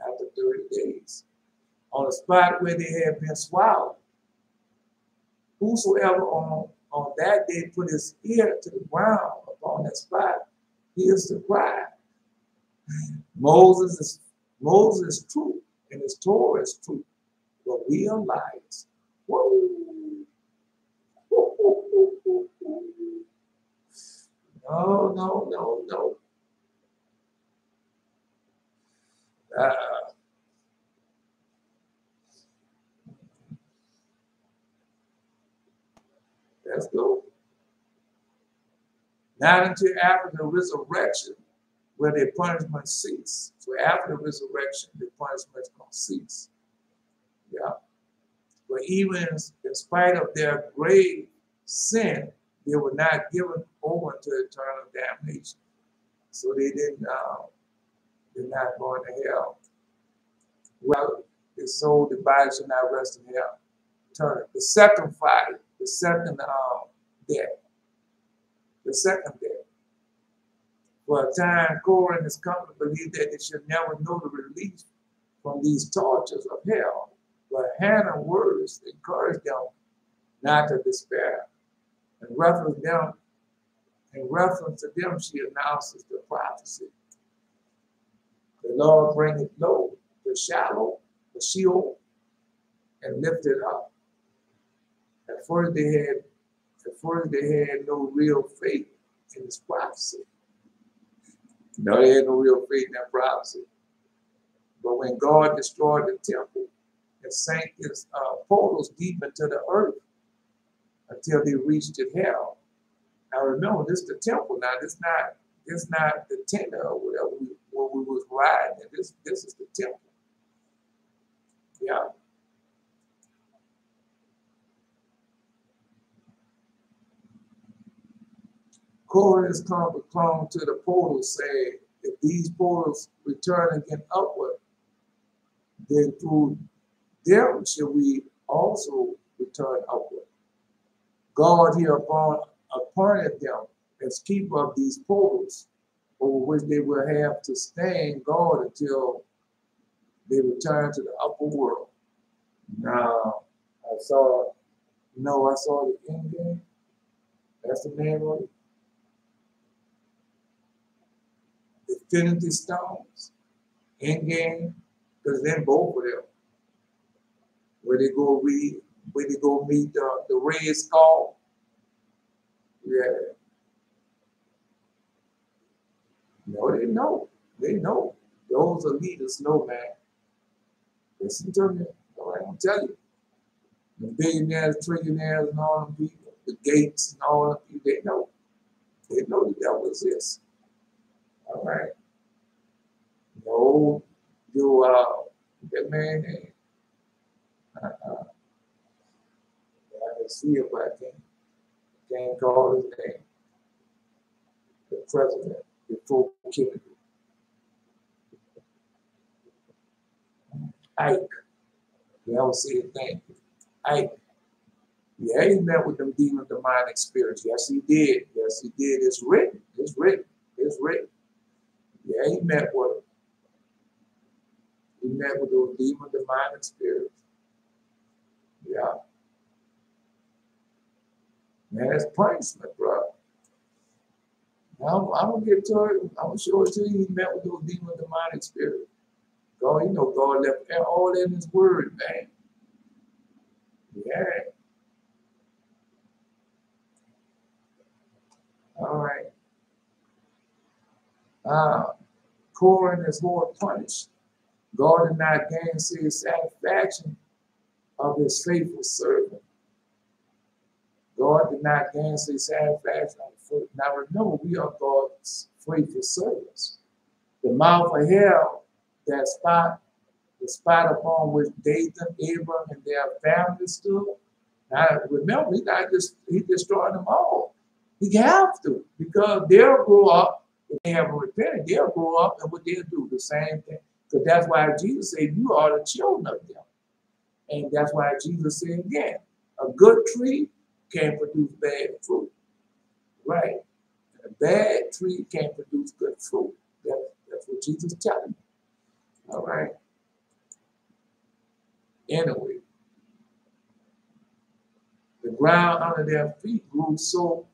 after 30 days. On the spot where they had been swallowed. Whosoever on that day put his ear to the ground upon that spot, he is to cry. Moses is true, and his Torah is true, but we are liars. Whoa. No. Let's go. Not until after the resurrection where their punishment cease. So after the resurrection, their punishment is going to cease. Yeah. But even in spite of their grave sin, they were not given over to eternal damnation. So they didn't, they're not going to hell. Well, his soul, the body shall not rest in hell. Turn the second fire, the second death, the second death. For a time, Korah and his company believed that they should never know the release from these tortures of hell. But Hannah's words encouraged them not to despair. In reference to them, she announces the prophecy. The Lord bringeth low the shallow, the Sheol, and lift it up. At first they had no real faith in this prophecy. No, they had no real faith in that prophecy. But when God destroyed the temple and sank his portals deep into the earth until they reached it hell. Now remember, this is the temple. Now this not the tent or whatever where we was riding. This is the temple. Yeah. Korah has come to the portals, saying, if these portals return again upward, then through them shall we also return upward. God hereupon appointed them as keeper of these portals, over which they will have to stand guard until they return to the upper world. Now, I saw the end game. That's the name of it. Infinity stones, end game, because then both of them, where they go meet the red skull. Yeah. No, they know. They know. Those are leaders know, man. Listen to me. All right, I'm telling you. The billionaires, trillionaires, and all them people, the Gates and all them people, they know. They know the devil exists. All right. No, that man name. I can see it, but I can't call his name. The president before Kennedy. Ike. You ever see a thing? Ike. Yeah, he met with them demon demonic spirits. Yes, he did. Yes, he did. It's written. It's written. It's written. Yeah, he met with them. He met with those demon demonic spirits. Yeah. Man, it's punishment, bro. Now, I'm gonna get to it. I'm gonna show it to you. He met with those demon demonic spirits. God, you know, God left all in his word, man. Yeah. All right. Korah and his horde punished. God did not gainsay his satisfaction of his faithful servant. God did not gainsay satisfaction of his faithful. Now remember, we are God's faithful servants. The mouth of hell, the spot upon which Dathan, Abiram, and their families stood. Now remember, he destroyed them all. He have to, because they'll grow up, if they haven't repented, they'll grow up and what they'll do, the same thing. Because that's why Jesus said, you are the children of them. And that's why Jesus said again, a good tree can't produce bad fruit. Right? And a bad tree can't produce good fruit. That's what Jesus telling you. All right. Anyway, the ground under their feet grew so.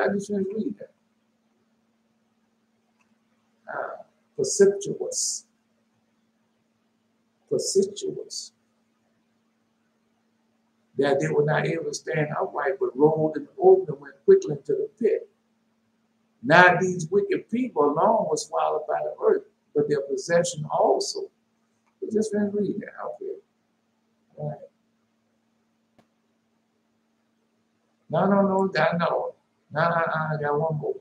I just didn't read that. Precipitous. That they were not able to stand upright, but rolled and opened and went quickly into the pit. Now these wicked people alone were swallowed by the earth, but their possession also. We just didn't read that. Okay. All right. No, I got one more.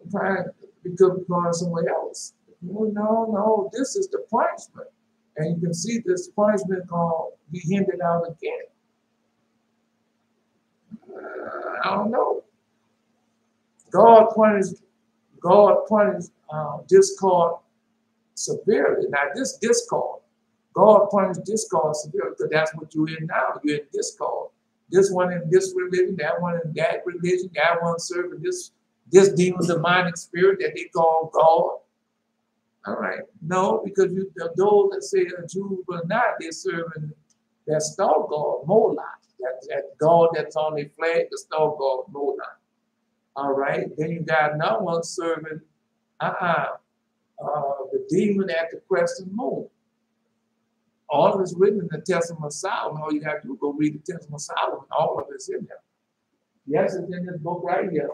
I'm trying to become going somewhere else. No, this is the punishment. And you can see this punishment going to be handed out again. I don't know. God punished discord severely. Now this discord, God punished discord severely because that's what you're in now. You're in discord. This one in this religion, that one in that religion, that one serving this demon demonic spirit that they call God. All right. No, because those that say a Jew but not, they're serving that star God, Moloch. That God that's on their flag, the star God, Moloch. All right. Then you got another one serving the demon at the crescent moon. All of it's written in the Testament of Solomon. All you have to do is go read the Testament of Solomon. All of it's in there. Yes, it's in this book right here.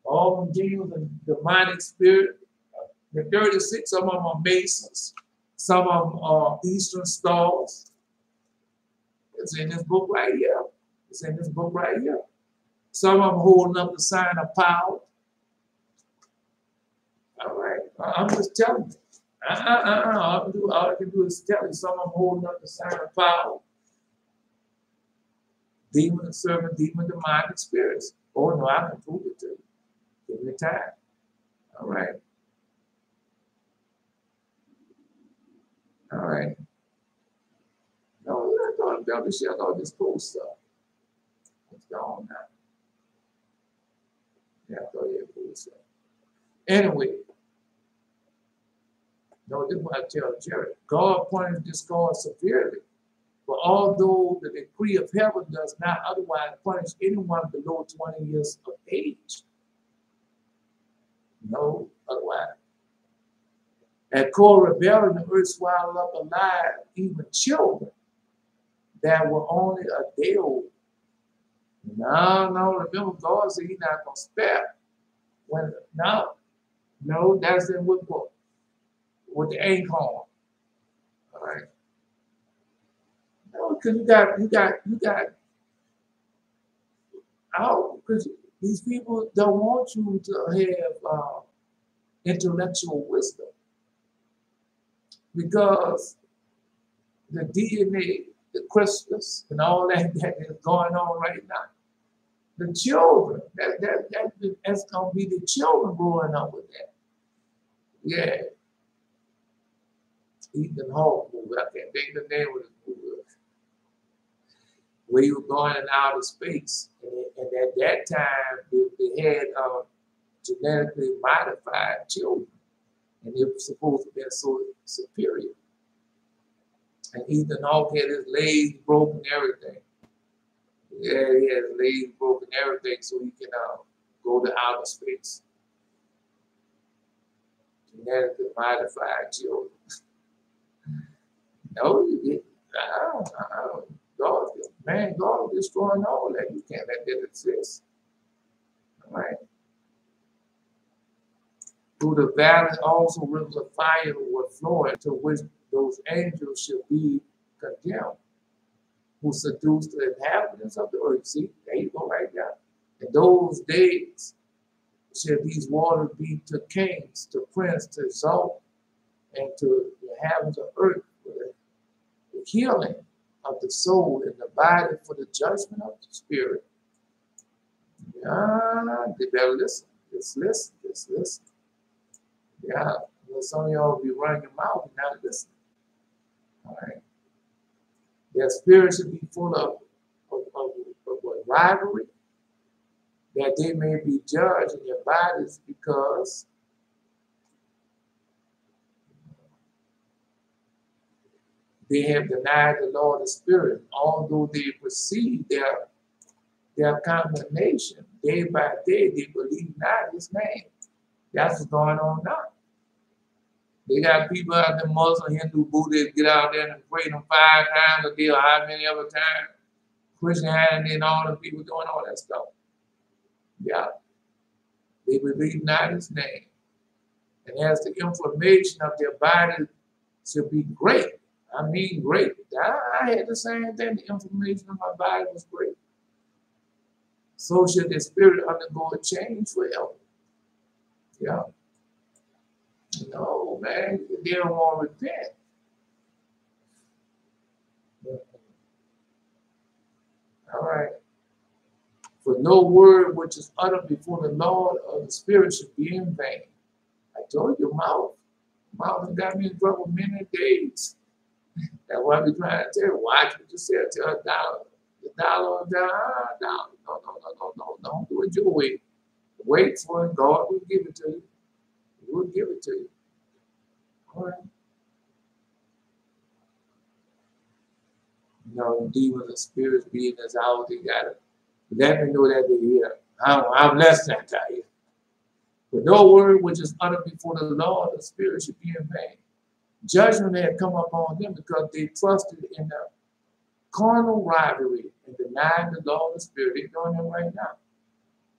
All the demons and demonic spirit. The 36, some of them are Masons. Some of them are Eastern stars. It's in this book right here. It's in this book right here. Some of them holding up the sign of power. All right. I'm just telling you. All I can do is tell you. Some of them holding up the sign of power. Demon and servant, demon demonic spirits. Oh, no, I can prove it to you. Give me time. All right. All right. No, we're not going to be able to share all this cool stuff. It's gone now. Yeah, go ahead, cool stuff. Anyway, no, this is what I tell Jerry. God punished discord severely, but although the decree of heaven does not otherwise punish anyone below 20 years of age. No, otherwise. At Korah rebellion, the earth swallowed up alive even children that were only a day old. No, remember God said he's not going to spare. No, that's in what book? With the inkhorn. All right. No, because you got out, because these people don't want you to have intellectual wisdom. Because the DNA, the Christmas, and all that is going on right now. The children, that's going to be the children growing up with that. Yeah. Ethan Hawke movie, I can't think the name of the movie. Where you were going in outer space. And at that time, they had genetically modified children. And they were supposed to be so superior. And Ethan Hawke had his legs broken, everything. Yeah, he had his legs broken, everything, so he can go to outer space. Genetically modified children. No, God is destroying all that. You can't let that exist. All right. Through the valley also rivers of fire were flowing, to which those angels should be condemned, who seduced the inhabitants of the earth. See, there you go right there. In those days shall these waters be to kings, to princes, to exalt, and to the inhabitants of earth for the healing of the soul and the body, for the judgment of the spirit. They better listen. Just listen. Yeah, well, some of y'all will be running your mouth and not listening. All right. Their spirit should be full of rivalry, that they may be judged in their bodies, because they have denied the Lord the Spirit. Although they perceive their condemnation day by day, they believe not his name. That's what's going on now. They got people out there, Muslim, Hindu, Buddhists, get out there and pray them 5 times a day or how many other times. Christianity and all the people doing all that stuff. Yeah. They believe not his name. And as the inflammation of their body should be great. I mean great. I had the same thing. The inflammation of my body was great. So should their spirit undergo a change forever. Yeah. No, man, they don't want to repent. All right. For But no word which is uttered before the Lord of the Spirit should be in vain. I told you, mouth has got me in trouble many days. That's why we trying to tell you, watch what you say, tell a dollar. The dollar, dollar. No. Don't do it your way. Wait for it. God will give it to you. He will give it to you. All right. You know, demons and spirits be in this house, they got to let me know that they're here. I'm less than tired. But no word which is uttered before the Lord, the Spirit should be in vain. Judgment had come upon them because they trusted in the carnal rivalry and denied the Lord of the Spirit. They're doing it right now.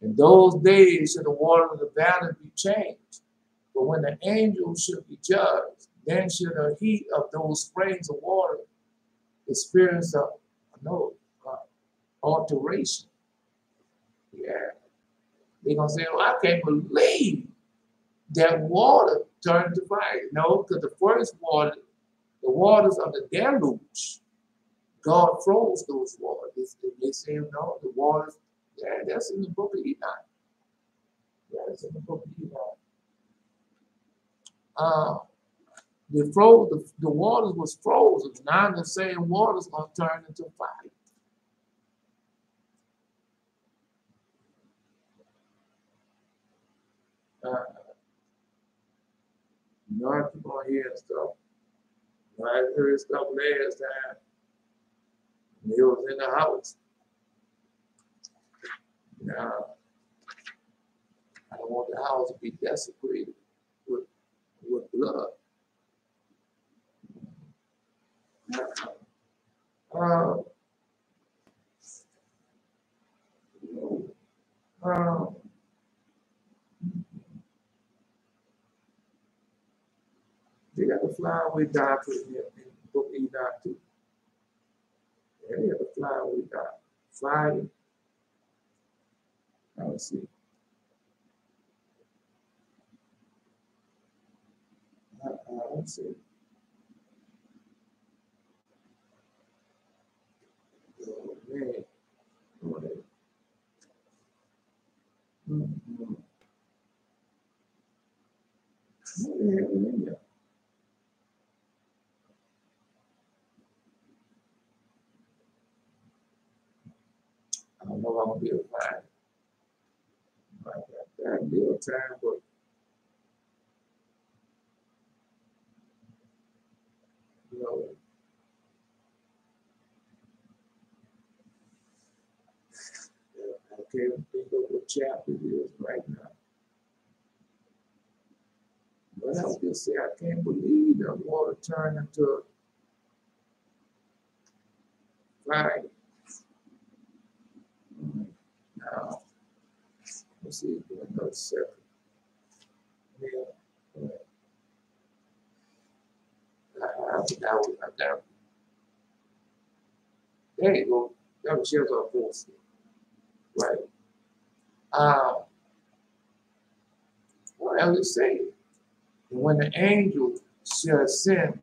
In those days should the water of the valley be changed. But when the angels should be judged, then should the heat of those springs of water experience alteration. Yeah. They're going to say, well, I can't believe that water turned to fire. No, because the first water, the waters of the deluge, God froze those waters. They say, no, the waters, yeah, that's in the book of Enoch. Yeah, that's in the book of Enoch. The waters was frozen. Now the same waters going to turn into fire. You know, I keep on hearing stuff. You know, I heard stuff last time. He was in the house. Now, I don't want the house to be desecrated with blood. They got the flyaway doctrine in the book of Enoch too. Yeah, they got the flyaway doctrine. Flying. Let's see. Let's see. Oh, man. Mm-hmm. What the hell is in there? I don't know if I'm going to be able to find it. I got that little time, but you know, I can't think of what chapter it is right now. But I was just say, I can't believe that water turned into fire. Now, let's see, another second. Yeah. There you go. That was shares our force. Right. What else it say? And when the angel shall ascend,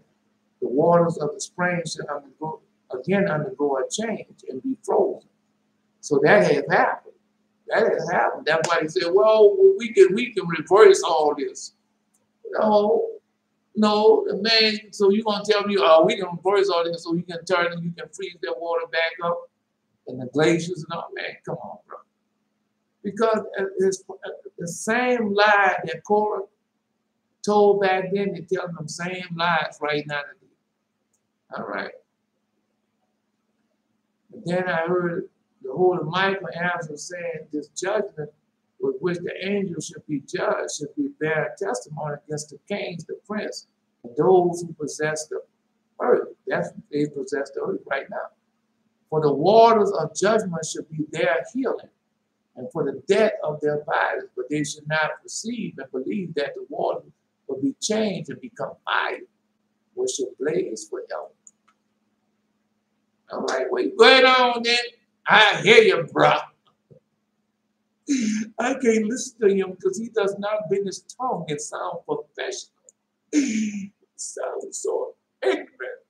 the waters of the spring shall undergo a change and be frozen. So that has happened. That has happened. That's why he said, well, we can reverse all this. No, the man, so you're going to tell me, we can reverse all this so you can turn and you can freeze that water back up and the glaciers and all. Man, come on, bro. Because it's the same lie that Korah told back then, they're telling them same lies right now today. All right. But then I heard the Holy Michael answer saying this judgment with which the angels should be judged should be bearing testimony against the kings, the prince, and those who possess the earth. That's they possess the earth right now. For the waters of judgment should be their healing, and for the death of their bodies, but they should not perceive and believe that the water will be changed and become fire, which should blaze forever. I'm like, wait, going on then? I hear you, bro. I can't listen to him because he does not bend his tongue and sound professional. He sounds so ignorant.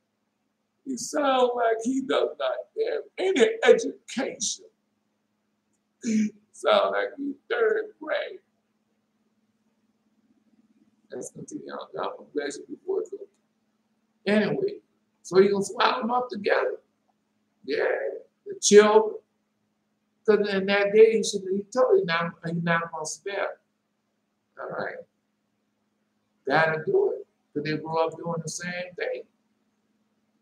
He sounds like he does not have any education. Sound like you third grade. Let's continue on. God will bless you before it goes. Anyway, so you're going to swallow them up together. Yeah, the children. Because in that day, he told you now, you're not going to spare. All right. Got to do it. Because they grew up doing the same thing.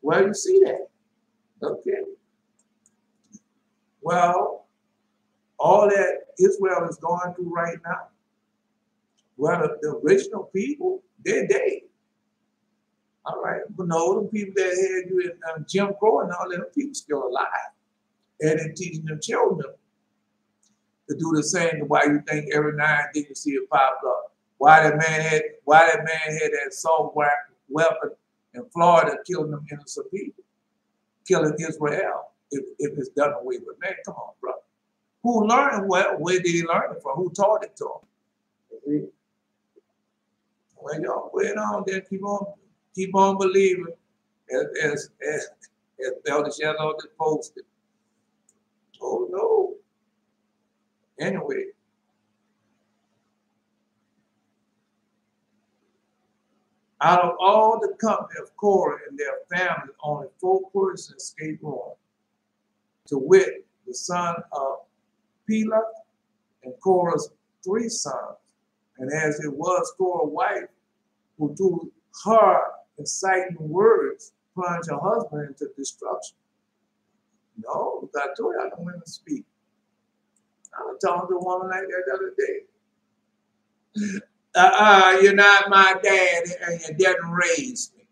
Well, you see that. Okay. Well, all that Israel is going through right now, well, the original people, they're dead. All right. But no, the people that had you in Jim Crow and all that, people still alive. And they're teaching them children to do the same. Why you think every now and then you see it pop up? Why that man had that assault weapon in Florida killing them innocent people, killing Israel if it's done away with. Man, come on, brother. Who learned well? Where did he learn it from? Who taught it to him? Well, y'all wait on there, keep on believing, as Elder Shalom just posted. Oh no. Anyway. Out of all the company of Korah and their families, only 4 persons escaped ruin. To wit, the son of Pelah and Korah's 3 sons. And as it was Korah's wife, who through her inciting words plunged her husband into destruction. No, God told you I don't want to speak. I was talking to a woman like that the other day. You're not my dad, and you didn't raise me.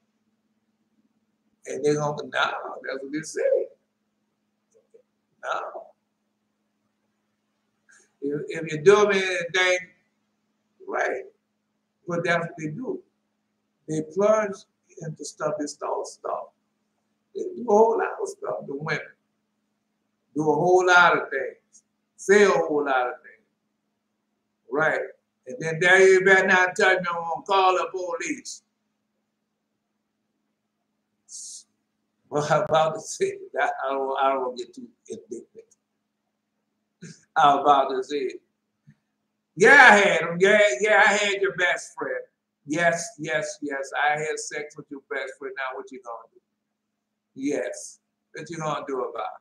And they're going to go, no, that's what they say. No. If you do me anything, right, but that's what they do. They plunge into stuff, they start stuff. They do a whole lot of stuff, the women. Do a whole lot of things. Say a whole lot of things. Right. And then there you better not touch me, I'm going to call the police. Well, I'm about to say that I don't want to get too indignant. I'm about to say it. Yeah, I had him. Yeah, I had your best friend. Yes. I had sex with your best friend. Now what you gonna do? Yes. What you gonna do about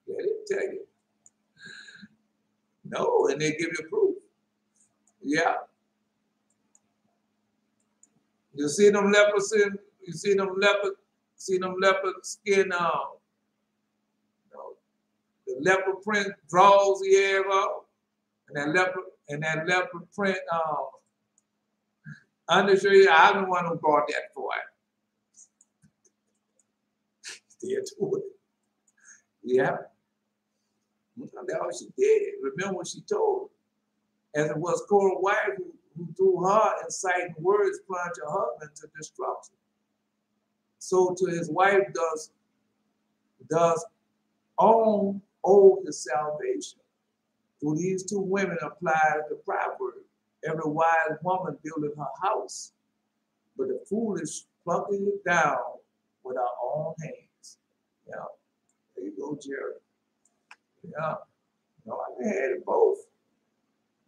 it? They didn't tell you. No, and they give you proof. Yeah. You see them leopard skin, skin the leopard print draws he have on, and that leopard print undershirt. I'm the one who brought that for him. Still do it. Yeah. That's all she did. Remember what she told. As it was Korah's wife who through her inciting words plunged her husband to destruction. So to his wife does owe his salvation. For these 2 women applied the proverb. Every wise woman building her house, but the foolish plucking it down with her own hands. Yeah. There you go, Jerry. Yeah. No, I had it both.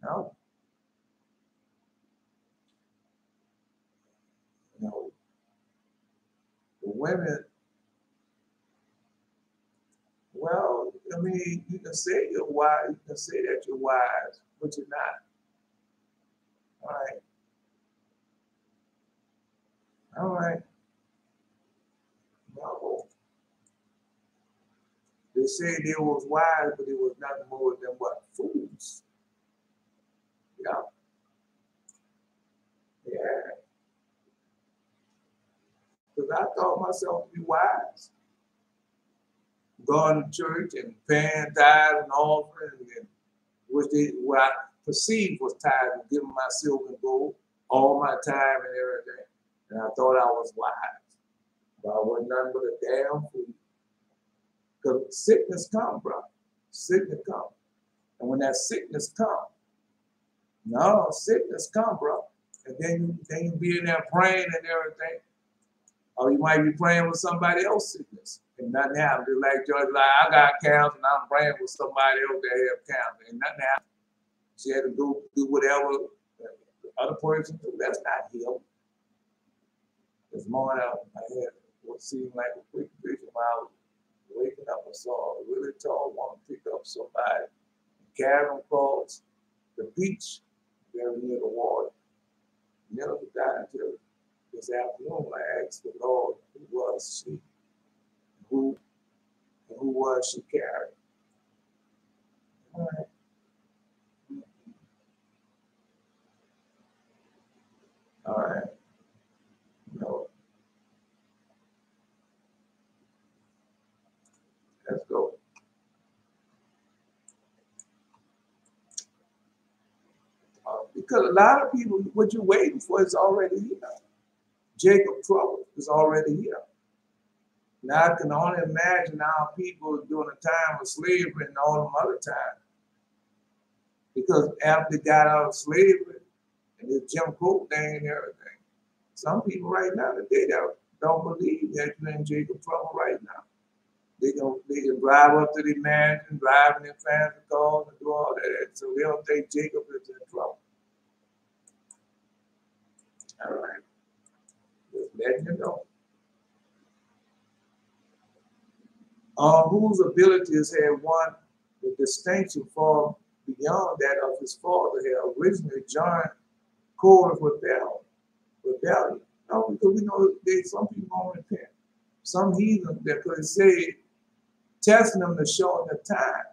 No. No. The women, well, I mean, you can say you're wise, you can say that you're wise, but you're not. All right. All right. No. They say they was wise, but it was nothing more than what? Fools. Yeah. Yeah. Because I thought myself to be wise. Going to church and paying tithes and offerings, and what I perceived was tithes and giving my silver and gold, all my time and everything. And I thought I was wise. But I wasn't nothing but a damn fool. Because sickness comes, bro. Sickness comes. And when that sickness comes, bro. And then you be in there praying and everything. Or you might be praying with somebody else's sickness. And nothing happened. Just like George, like, I got counsel and I'm praying with somebody else that have counsel. And nothing happened. She had to go do whatever the other person do. That's not healing. This morning I had what seemed like a quick vision while I was waking up. I saw a really tall woman pick up somebody and carry them across the beach very near the water. Never forgot until this afternoon I asked the Lord who was she, who was she carrying. All right. All right. No. Let's go. Because a lot of people, what you're waiting for is already here. Jacob's trouble is already here. Now I can only imagine how people during the time of slavery and all them other times. Because after they got out of slavery and the Jim Crow thing and everything, some people right now today don't believe that you're in Jacob's trouble right now. They can drive up to the mansion, drive in their fancy cars and do all that. So they don't think Jacob is in trouble. All right. Just letting you know. Whose abilities had won the distinction far beyond that of his father had originally joined Korah's rebellion. No, because we know some people won't repent. Some heathen that could say, testing them to show them the time,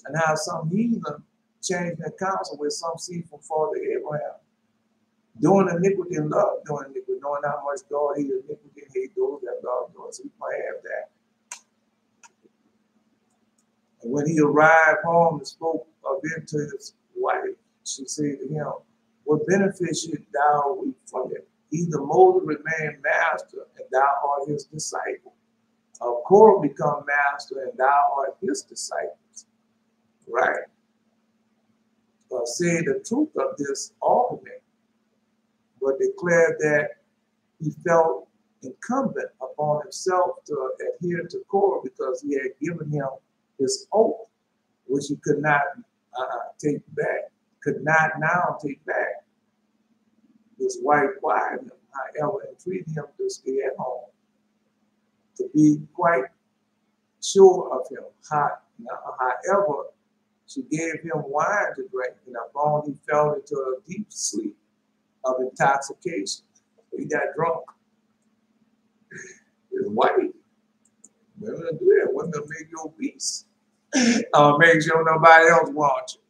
and how some heathen changed their counsel with some seed from Father Abraham. Doing iniquity and love doing iniquity, knowing how much God hates iniquity and hate those that love God. So we might have that. And when he arrived home and spoke of it to his wife, she said to him, what benefit should thou reap from it? Either Moses remain master, and thou art his disciple. Or Korah become master, and thou art his disciples. Right? Say the truth of this argument, but declared that he felt incumbent upon himself to adhere to Korah because he had given him his oath, which he could not take back, could not now take back. His wife quieted him, however, entreated him to stay at home, to be quite sure of him. However, she gave him wine to drink, and upon he fell into a deep sleep of intoxication. He got drunk. His wife, women do that. Women make you obese. Make sure nobody else wants you.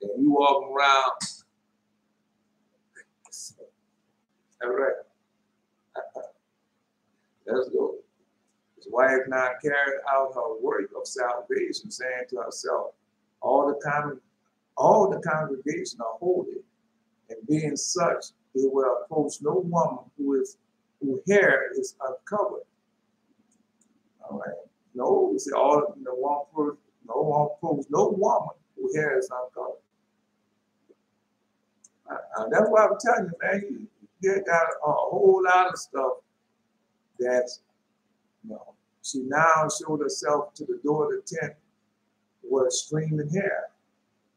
And you walking around. All right. Let's go. His wife now carried out her work of salvation, saying to herself, all the congregation are holy, and being such, they will approach no woman whose hair is uncovered. All right. No, we say all one approach no woman whose hair is uncovered. That's why I'm telling you, man, you got a whole lot of stuff that's, she now showed herself to the door of the tent with streaming hair.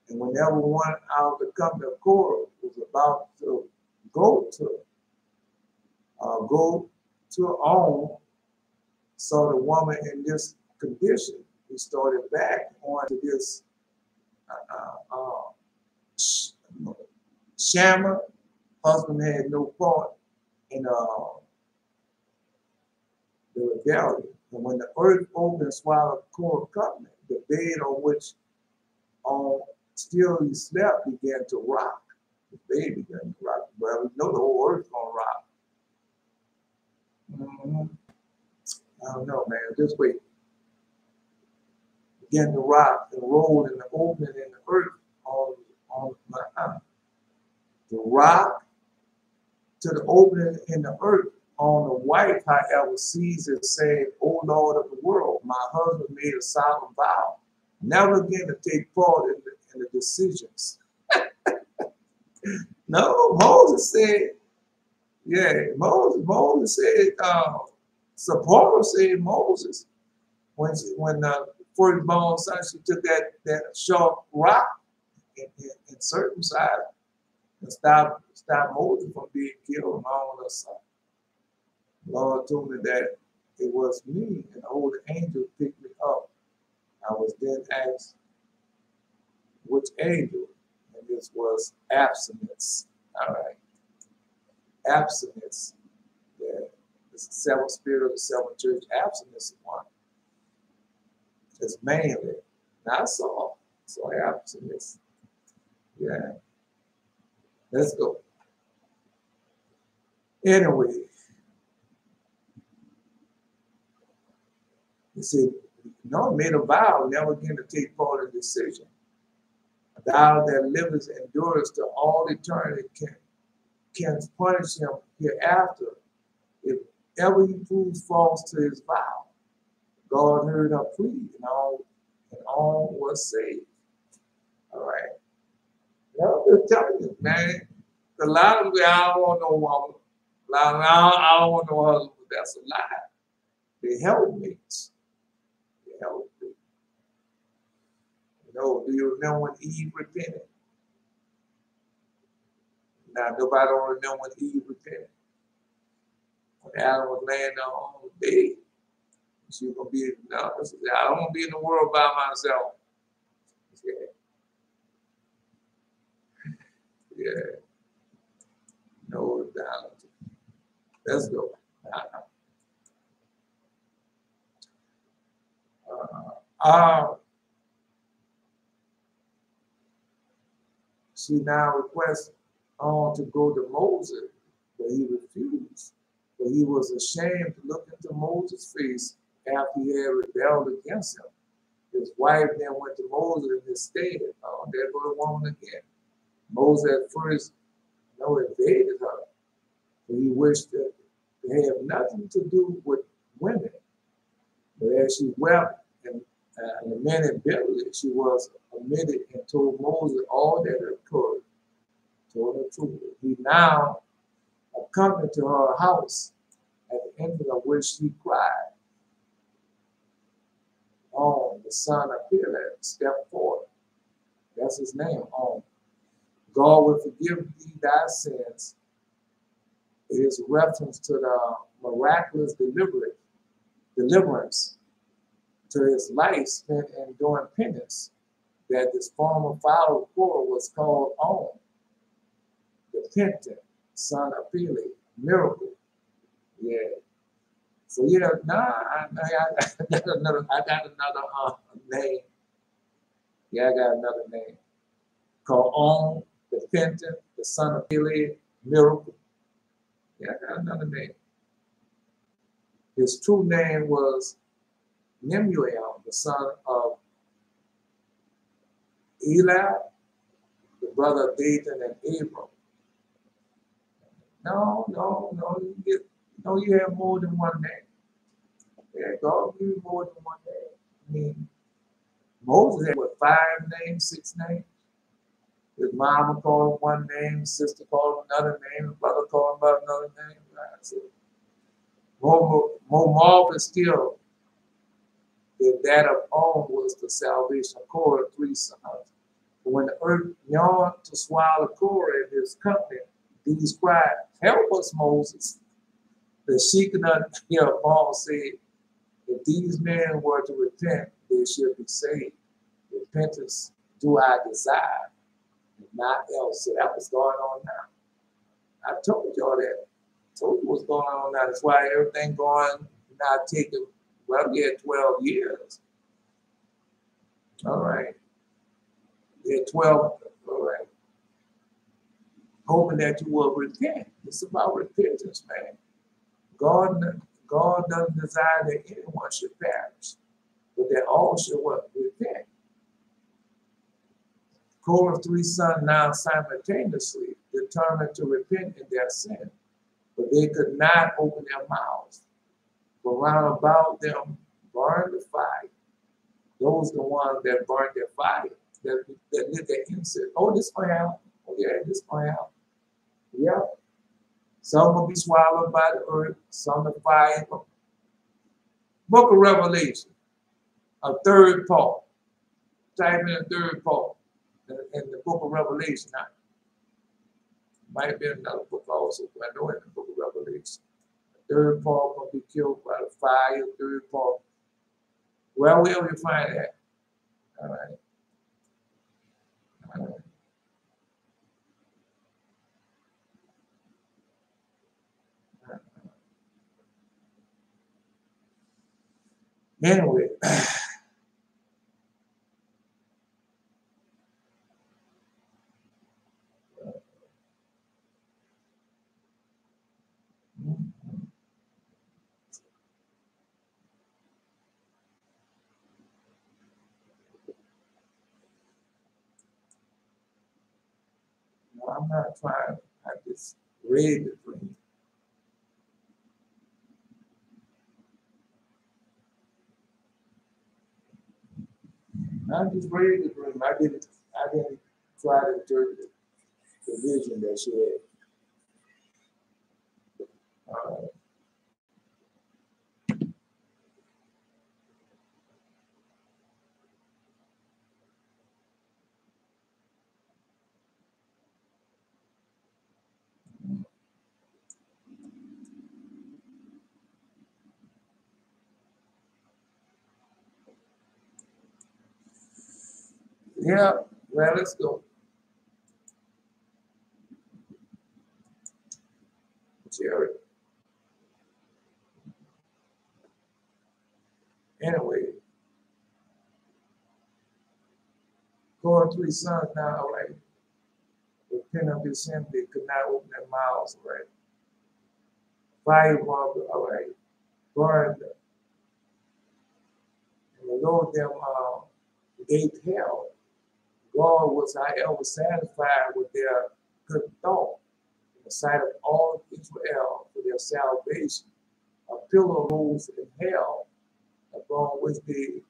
And whenever one out of the company of Korah was about to go to own, saw the woman in this condition, he started back onto this shammer. Husband had no part in the rebellion. And when the earth opened and swallowed Korah covenant, the bed on which still he slept began to rock. The bed began to rock. Well, we know the whole earth's gonna rock. I don't know, man. Just wait. Began to rock and roll in the opening in the earth on my eye. The rock to the opening in the earth. On the wife, however, sees it saying, O Lord of the world, my husband made a solemn vow, never again to take part in the decisions. No, Moses said, Moses said, Zipporah said Moses, when the firstborn son, she took that sharp rock and circumcised and stop Moses from being killed along with her son. Lord told me that it was me, and the holy angel picked me up. I was then asked, which angel? And this was abstinence. All right. Abstinence. Yeah. It's the seventh spirit of the seventh church. Abstinence is one. It's mainly. Now I saw abstinence. Yeah. Let's go. Anyway, he said, no, made a vow never again to take part in decision. Thou that livest and endurest to all eternity can punish him hereafter if ever he proves false to his vow. God heard her plea, and all was saved. All right. Well, I'm just telling you, man. A lot of people, I don't want no woman. I don't want no husband, but that's a lie. They helpmates. They helpmates. Do you remember when Eve repented? Now, nobody don't remember when Eve repented. When Adam was laying on the bed, she was going to be, no, I don't want to be in the world by myself. Yeah. Yeah. No doubt. Let's go. She now requests to go to Moses, but he refused. But he was ashamed to look into Moses' face after he had rebelled against him. His wife then went to Moses in his stead. Oh, there go the woman again. Moses at first invaded her, but he wished to have nothing to do with women. But as she wept and lamented bitterly, she was admitted and told Moses all that occurred. Told her truth. He now accompanied to her house, at the end of which she cried, On, the son of Peleg, step forth. That's his name, On. God will forgive thee thy sins. It is reference to the miraculous deliverance to his life spent in doing penance, that this former father of Korah was called On, the penitent son of Peleg, miracle. Yeah. So yeah, I got another name. Yeah, I got another name called On, the penitent, the son of Peleg, miracle. Yeah, I got another name. His true name was Nemuel, the son of Eli, the brother of Dathan and Abiram. No, you have more than one name. Yeah, God give you more than one name. I mean, Moses had 5 names, 6 names. His mama called him one name, his sister called him another name, his brother called him about another name. So, more marvelous still, if that of On was the salvation of Korah, 3 sons. But when the earth yawned to swallow Korah and his company, these cried, Help us, Moses. The Shekinah hereupon said, If these men were to repent, they should be saved. Repentance do I desire, and not else. So that was going on now. I told y'all that. I told you what's going on now. That's why everything going now taking, well, we had 12 years. All right. We had 12, all right. Hoping that you will repent. It's about repentance, man. God doesn't desire that anyone should perish, but that all should what? Repent. Korah's 3 sons now simultaneously determined to repent in their sin, but they could not open their mouths. But round about them burned the fire. Those are the ones that burned their fire, that lit their incense. Oh, this going out. Oh, yeah, this going out. Yeah. Some will be swallowed by the earth, some the fire Book of Revelation, a third part. Type in a third part in the book of Revelation. Now, might be another book also, but I know in the book of Revelation. The third part will be killed by the fire, third part. Well, wherever you find that. All right. All right. Anyway, no, I'm not trying. I just read the dream. I just read the dream. I didn't try to interpret the vision that she had. Yeah, well, let's go. Jerry. Anyway, Korah 3 sons now, right? The pen of the assembly could not open their mouths, right? Fire water, all right, burned them. And the Lord them gave hell. God was, however, satisfied with their good thought in the sight of all Israel for their salvation. A pillar rose in hell upon which they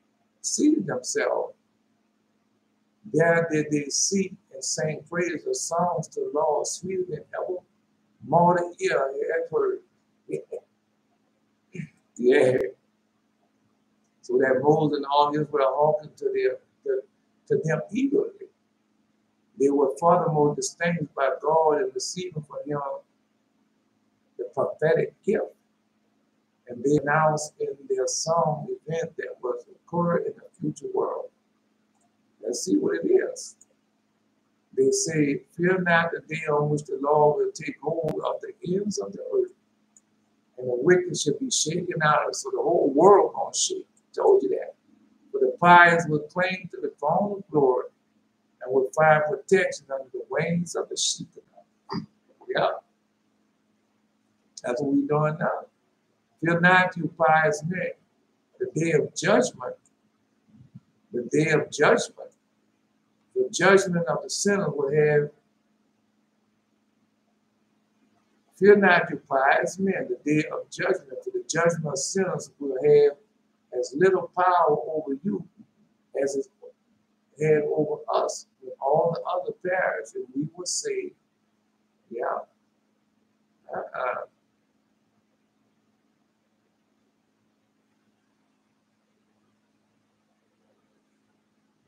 seated themselves. There did they seek and sing praise of songs to the Lord, sweeter than ever mortal ear had heard. Yeah. So that Moses and all Israel hearkened to them eagerly. They were furthermore distinguished by God and receiving from him the prophetic gift. And they announced in their song event that was occur in the future world. Let's see what it is. They say, fear not the day on which the Lord will take hold of the ends of the earth, and the wicked shall be shaken out. So the whole world gonna shake. Told you that. For the pious will cling to the throne of glory and will find protection under the wings of the sheep. Yeah. That's what we're doing now. Fear not, you pious men. The day of judgment, the day of judgment, the judgment of the sinner will have. Fear not, you pious men. The day of judgment, for the judgment of sinners will have as little power over you as it had over us when all the other perished and we were saved. Yeah.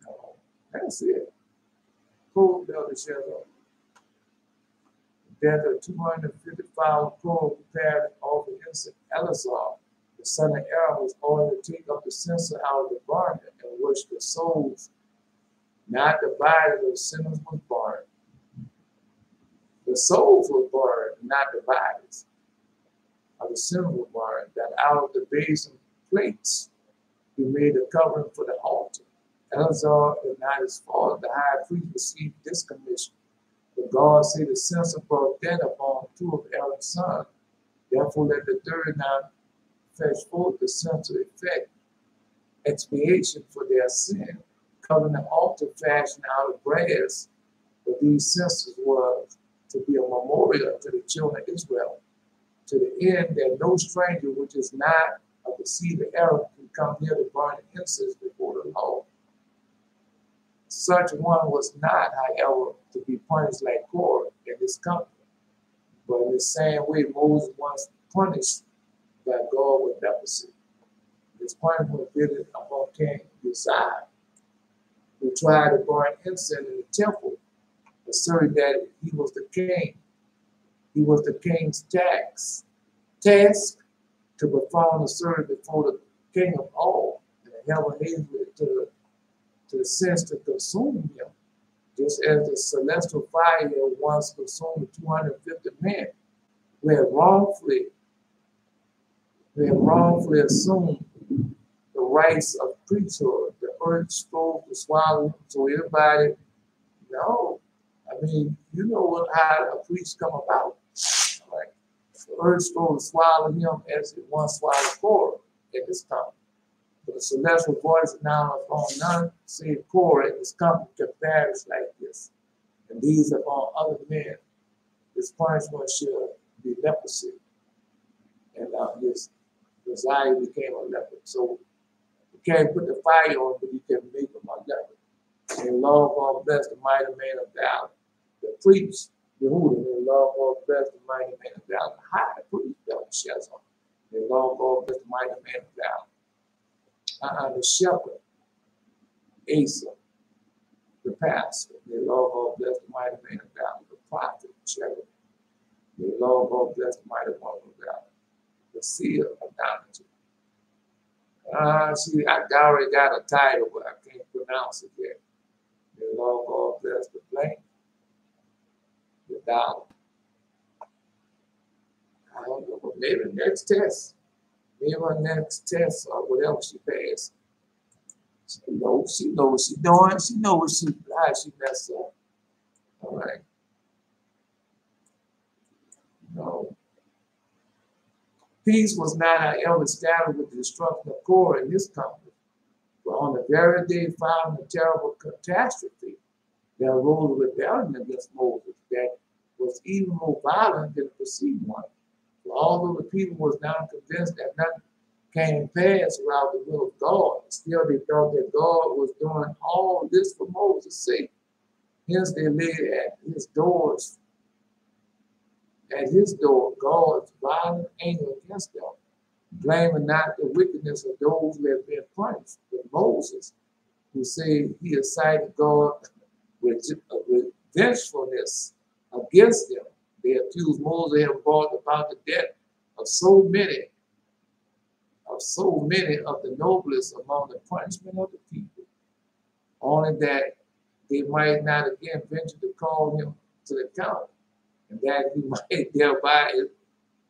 No, that's it. Cool, Elder Shadow. Then the 250,000 Korah prepared to offer incense. Eleazar, the son of Aaron, was ordered to take up the censer out of the garment and which the souls, not the bodies of the sinners, was burned. The souls were burned, not the bodies of the sinners were burned. That out of the basin plates he made a covering for the altar. Eleazar and not his father, the high priest, received this commission. But God said the censer brought death upon two of Aaron's sons. Therefore, let the third now fetch forth the censer effect expiation for their sin, covering the altar fashioned out of brass. But these censers was to be a memorial to the children of Israel, to the end that no stranger which is not of the seed of Aaron can come near to burn incense before the Lord. Such one was not, however, to be punished like Korah in this company. But in the same way, Moses was punished by God with leprosy. His punishment visited upon King Uzziah, who tried to burn incense in the temple, asserted that he was the king. He was the king's task to perform the service before the king of all, and the heaven hated to the sense to consume him, just as the celestial fire once consumed 250 men who had wrongfully assumed the rights of priesthood. The earth strove to swallow him, so everybody, I mean, you know how a priest come about. Right? The earth strove to swallow him as it once swallowed Korah at this time. But the celestial voice now upon none save Korah in his company can perish like this. And these upon other men, his punishment shall be leprosy. And his Uzziah became a leper. So you can't put the fire on, but you can make him a leper. And Lord God bless the mighty man of valor. The priest, Yehuda, and Lord God bless the mighty man of valor. The high priest, Belshazzar. And Lord God bless the mighty man of valor. The shepherd, Asa, the pastor. May Lord God bless the mighty man of valor. The prophet, shepherd. May Lord God bless the mighty one of valor. The seer of Dathan. See, I already got a title, but I can't pronounce it yet. May Lord God bless the blank, the dollar. I don't know, but maybe next test. Maybe her next test or whatever she passed. She knows what she's doing. She knows how she messed up. All right. No. Peace was not however established with the destruction of Korah in his company. But on the very day following the terrible catastrophe, there arose a rebellion against Moses that was even more violent than the preceding one. For although the people was now convinced that nothing came pass without the will of God, still they thought that God was doing all this for Moses' sake. Hence they laid at his door, God's violent anger against them, blaming not the wickedness of those who had been punished, but Moses, who said he had cited God with vengefulness against them. They accused Moses of having brought about the death of so many of the noblest among the punishment of the people, only that they might not again venture to call him to the account, and that he might thereby,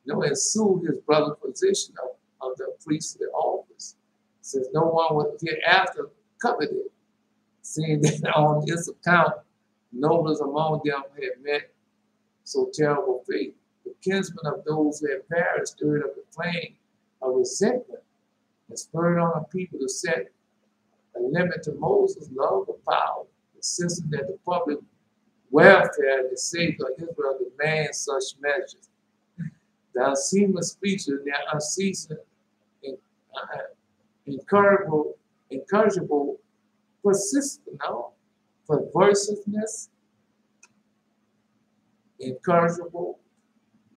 ensue his brother's position of the priestly office, since no one would hereafter covet it, seeing that on this account, nobles among them had met so terrible fate. The kinsmen of those who had perished stirred up the flame of resentment and spurred on the people to set a limit to Moses' love of power, insisting that the public welfare and the safety of Israel demand such measures. The unseemly speeches and their unceasing, encourageable perversiveness, incorrigible